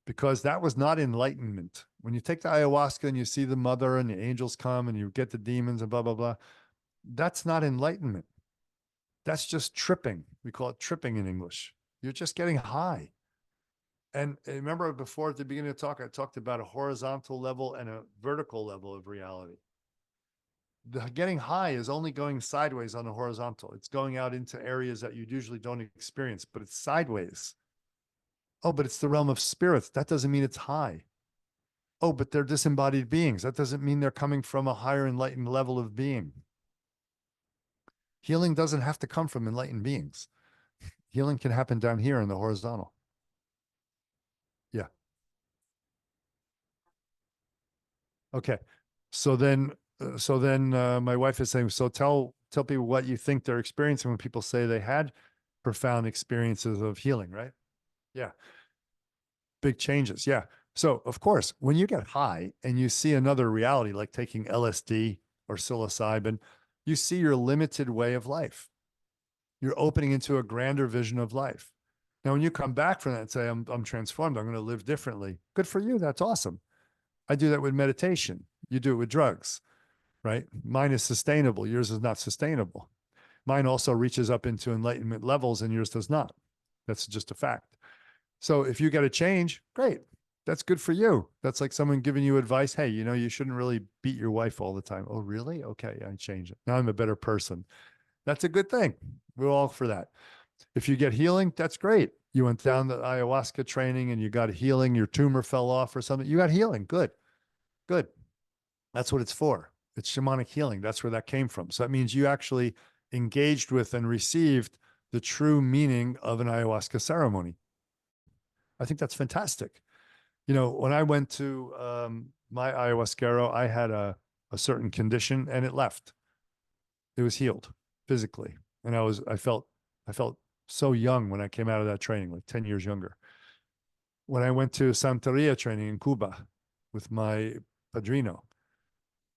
because that was not enlightenment. When you take the ayahuasca and you see the mother and the angels come and you get the demons and blah, blah, blah, that's not enlightenment. That's just tripping. We call it tripping in English. You're just getting high. And remember before at the beginning of the talk, I talked about a horizontal level and a vertical level of reality. The getting high is only going sideways on the horizontal. It's going out into areas that you usually don't experience, but it's sideways. Oh, but it's the realm of spirits. That doesn't mean it's high. Oh, but they're disembodied beings. That doesn't mean they're coming from a higher enlightened level of being. Healing doesn't have to come from enlightened beings. Healing can happen down here in the horizontal. Yeah. Okay. So then, my wife is saying, so tell people what you think they're experiencing when people say they had profound experiences of healing, right? Yeah. Big changes. Yeah. So of course, when you get high and you see another reality, like taking LSD or psilocybin, you see your limited way of life. You're opening into a grander vision of life. Now, when you come back from that and say, I'm transformed, I'm going to live differently. Good for you. That's awesome. I do that with meditation. You do it with drugs, right? Mine is sustainable. Yours is not sustainable. Mine also reaches up into enlightenment levels and yours does not. That's just a fact. So if you get a change, great. That's good for you. That's like someone giving you advice. Hey, you shouldn't really beat your wife all the time. Oh, really? Okay. I changed it. Now I'm a better person. That's a good thing. We're all for that. If you get healing, that's great. You went down the ayahuasca training and you got healing, your tumor fell off or something. You got healing. Good. Good. That's what it's for. It's shamanic healing. That's where that came from. So that means you actually engaged with and received the true meaning of an ayahuasca ceremony. I think that's fantastic. When I went to my ayahuasquero, I had a certain condition and it left. It was healed physically. And I felt so young when I came out of that training, like 10 years younger. When I went to Santeria training in Cuba with my padrino,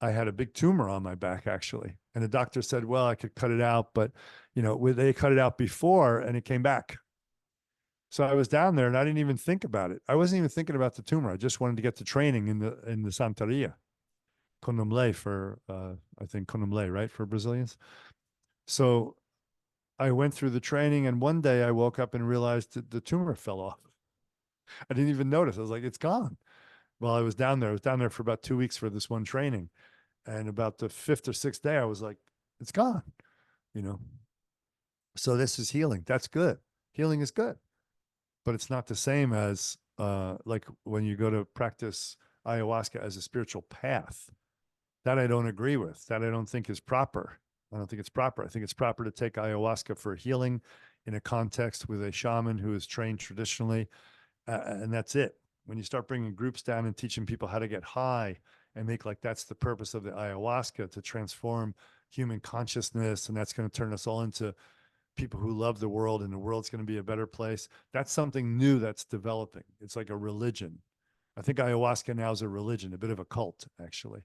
I had a big tumor on my back actually. And the doctor said, well, I could cut it out, but they cut it out before and it came back. So I was down there and I didn't even think about it. I wasn't even thinking about the tumor. I just wanted to get to training in the Santeria, Candomblé for I think Candomblé, right, for Brazilians. So I went through the training and one day I woke up and realized that the tumor fell off. I didn't even notice. I was like, it's gone. Well, I was down there for about 2 weeks for this one training. And about the fifth or sixth day, I was like, it's gone, you know? So this is healing. That's good. Healing is good, but it's not the same as like when you go to practice ayahuasca as a spiritual path. That I don't agree with. That I don't think is proper. I don't think it's proper. I think it's proper to take ayahuasca for healing in a context with a shaman who is trained traditionally, and that's it. When you start bringing groups down and teaching people how to get high and make like that's the purpose of the ayahuasca to transform human consciousness, and that's going to turn us all into people who love the world and the world's going to be a better place. That's something new that's developing. It's like a religion. I think ayahuasca now is a religion, a bit of a cult, actually.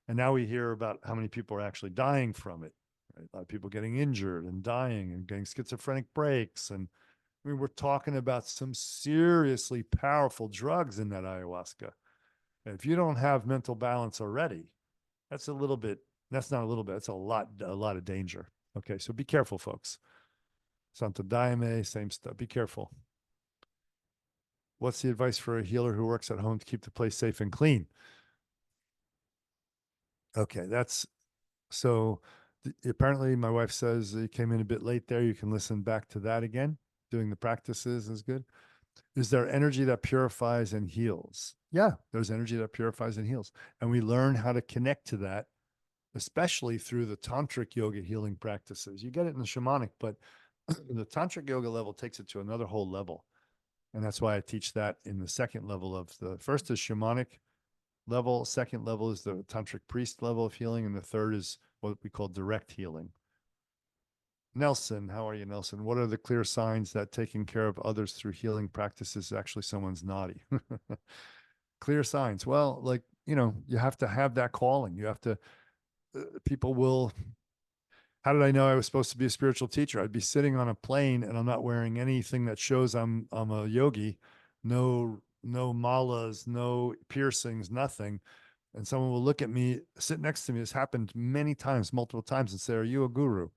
And now we hear about how many people are actually dying from it. Right? A lot of people getting injured and dying and getting schizophrenic breaks. And I mean, we're talking about some seriously powerful drugs in that ayahuasca. And if you don't have mental balance already, that's that's not a little bit, that's a lot of danger. Okay, so be careful, folks. Santo Daime, same stuff. Be careful. What's the advice for a healer who works at home to keep the place safe and clean? Okay, that's so apparently my wife says you came in a bit late there. You can listen back to that again. Doing the practices is good. Is there energy that purifies and heals? Yeah, there's energy that purifies and heals. And we learn how to connect to that, especially through the tantric yoga healing practices. You get it in the shamanic, but the tantric yoga level takes it to another whole level. And that's why I teach that in the second level of the first is shamanic, level. Second level is the tantric priest level of healing. And the third is what we call direct healing. Nelson, how are you, Nelson? What are the clear signs that taking care of others through healing practices actually someone's naughty? Clear signs. Well, like, you have to have that calling. You have to, people will, how did I know I was supposed to be a spiritual teacher? I'd be sitting on a plane and I'm not wearing anything that shows I'm a yogi, no malas, no piercings, nothing. And someone will look at me, sit next to me. This happened many times, multiple times, and say, "Are you a guru?"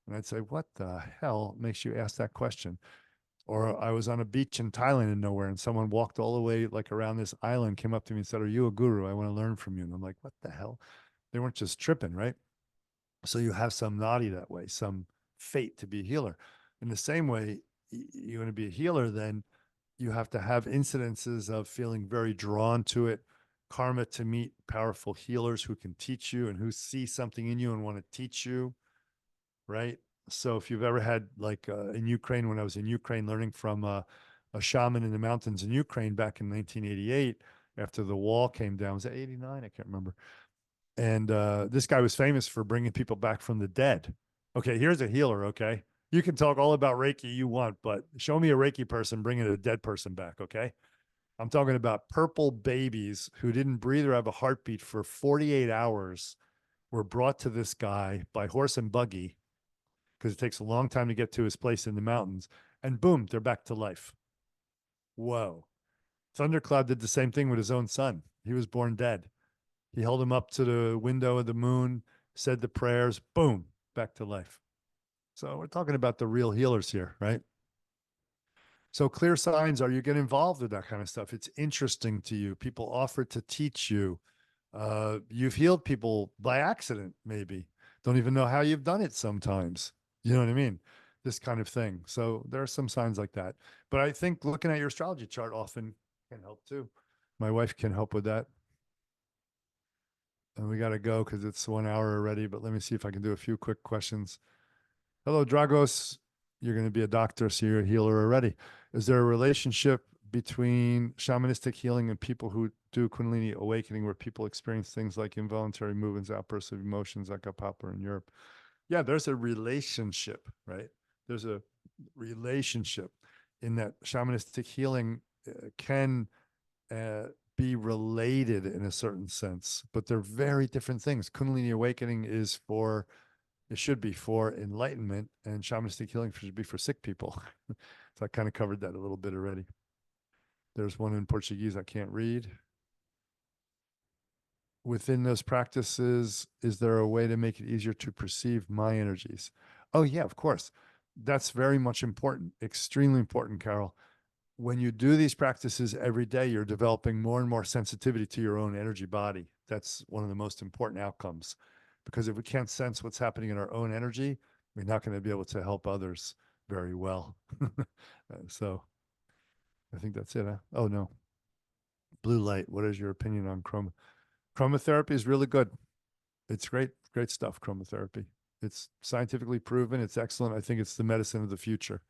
And I'd say, "What the hell makes you ask that question?" Or I was on a beach in Thailand and nowhere, and someone walked all the way like around this island, came up to me and said, "Are you a guru? I want to learn from you." And I'm like, "What the hell?" They weren't just tripping, right? So you have some naughty that way, some fate to be a healer. In the same way, you want to be a healer, then you have to have incidences of feeling very drawn to it, karma to meet powerful healers who can teach you and who see something in you and want to teach you, right? So if you've ever had, like, in Ukraine, when I was in Ukraine learning from a shaman in the mountains in Ukraine back in 1988, after the wall came down, was it 89? I can't remember. And this guy was famous for bringing people back from the dead. Okay, here's a healer. Okay, you can talk all about Reiki you want, but show me a Reiki person bringing a dead person back. Okay, I'm talking about purple babies who didn't breathe or have a heartbeat for 48 hours were brought to this guy by horse and buggy because it takes a long time to get to his place in the mountains. And boom, they're back to life. Whoa. Thundercloud did the same thing with his own son. He was born dead. He held him up to the window of the moon, said the prayers, boom, back to life. So we're talking about the real healers here, right? So clear signs are you get involved with that kind of stuff. It's interesting to you. People offer to teach you. You've healed people by accident, maybe. Don't even know how you've done it sometimes. You know what I mean? This kind of thing. So there are some signs like that. But I think looking at your astrology chart often can help too. My wife can help with that. And we got to go because it's 1 hour already. But let me see if I can do a few quick questions. Hello, Dragos. You're going to be a doctor, so you're a healer already. Is there a relationship between shamanistic healing and people who do Kundalini awakening, where people experience things like involuntary movements, outbursts of emotions, like a popper in Europe? Yeah, there's a relationship, right? There's a relationship in that shamanistic healing can uh, be related in a certain sense, but they're very different things. Kundalini awakening is for, it should be for enlightenment, and shamanistic healing should be for sick people. So I kind of covered that a little bit already. There's one in Portuguese I can't read. Within those practices, is there a way to make it easier to perceive my energies? Oh, yeah, of course. That's very much important, extremely important, Carol. When you do these practices every day, you're developing more and more sensitivity to your own energy body. That's one of the most important outcomes. Because if we can't sense what's happening in our own energy, we're not going to be able to help others very well. So I think that's it. Huh? Oh, no. Blue light. What is your opinion on chromotherapy? Is really good. It's great, great stuff, chromotherapy. It's scientifically proven. It's excellent. I think it's the medicine of the future.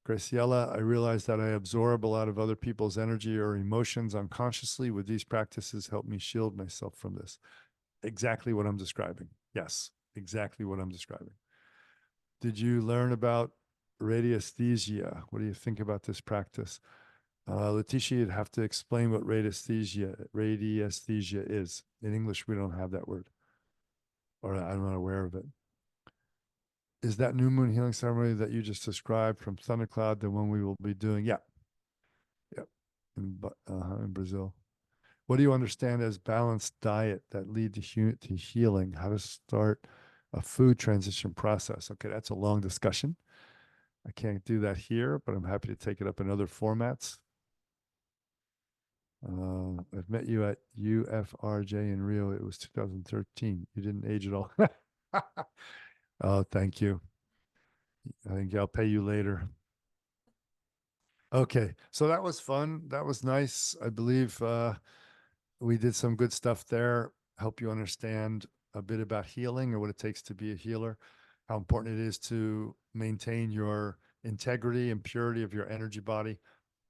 Graciela, I realize that I absorb a lot of other people's energy or emotions unconsciously. Would these practices help me shield myself from this? Exactly what I'm describing. Yes, exactly what I'm describing. Did you learn about radiesthesia? What do you think about this practice? Letitia, you'd have to explain what radiesthesia is. In English, we don't have that word, or I'm not aware of it. Is that new moon healing ceremony that you just described from Thundercloud the one we will be doing? Yeah. Yep. In Brazil. What do you understand as balanced diet that lead to healing? How to start a food transition process? Okay, that's a long discussion. I can't do that here, but I'm happy to take it up in other formats. I've met you at UFRJ in Rio. It was 2013. You didn't age at all. Oh, thank you. I think I'll pay you later. Okay, so that was fun. That was nice. I believe we did some good stuff there. Help you understand a bit about healing and what it takes to be a healer, how important it is to maintain your integrity and purity of your energy body,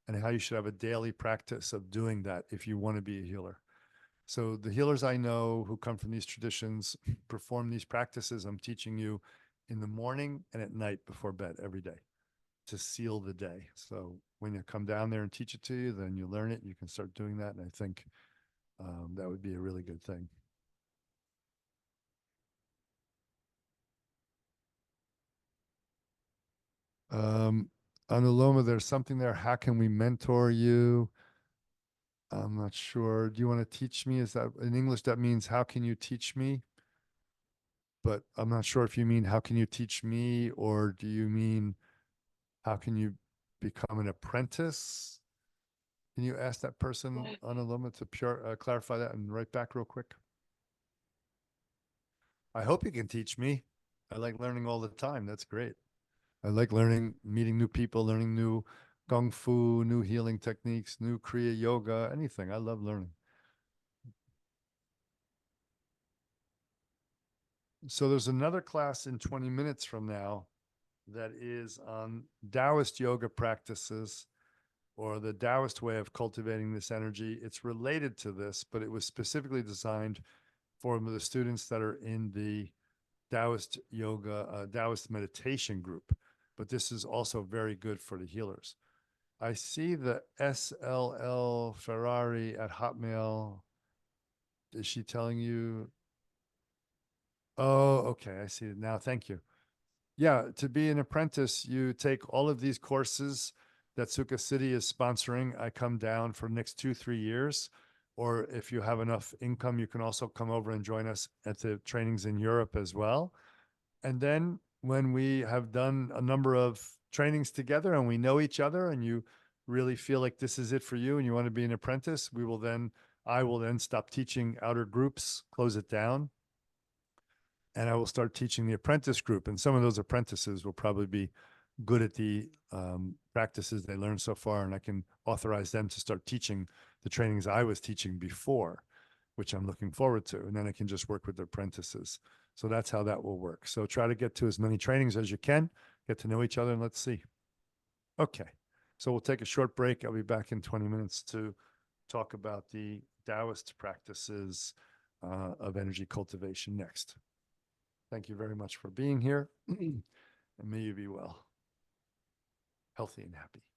and how you should have a daily practice of doing that if you want to be a healer. So the healers I know who come from these traditions perform these practices I'm teaching you in the morning and at night before bed every day to seal the day. So when you come down there and teach it to you, then you learn it, you can start doing that. And I think that would be a really good thing. Um, Anuloma, there's something there. How can we mentor you? I'm not sure. Do you want to teach me? Is that in English? That means how can you teach me? But I'm not sure if you mean how can you teach me, or do you mean how can you become an apprentice? Can you ask that person on a limit to clarify that and write back real quick? I hope you can teach me. I like learning all the time. That's great. I like learning, meeting new people, learning new kung fu, new healing techniques, new Kriya yoga, anything. I love learning. So there's another class in 20 minutes from now that is on Taoist yoga practices or the Taoist way of cultivating this energy. It's related to this, but it was specifically designed for the students that are in the Taoist yoga, Taoist meditation group. But this is also very good for the healers. I see the SLL Ferrari at Hotmail. Is she telling you? Oh, okay. I see it now. Thank you. Yeah, to be an apprentice, you take all of these courses that Sukha City is sponsoring. I come down for the next 2, 3 years. Or if you have enough income, you can also come over and join us at the trainings in Europe as well. And then when we have done a number of trainings together and we know each other and you really feel like this is it for you and you want to be an apprentice, I will then stop teaching outer groups, close it down, and I will start teaching the apprentice group. And some of those apprentices will probably be good at the practices they learned so far, and I can authorize them to start teaching the trainings I was teaching before, which I'm looking forward to. And then I can just work with the apprentices. So that's how that will work. So try to get to as many trainings as you can, get to know each other, and let's see. Okay. So we'll take a short break. I'll be back in 20 minutes to talk about the Taoist practices of energy cultivation next. Thank you very much for being here, and may you be well, healthy, and happy.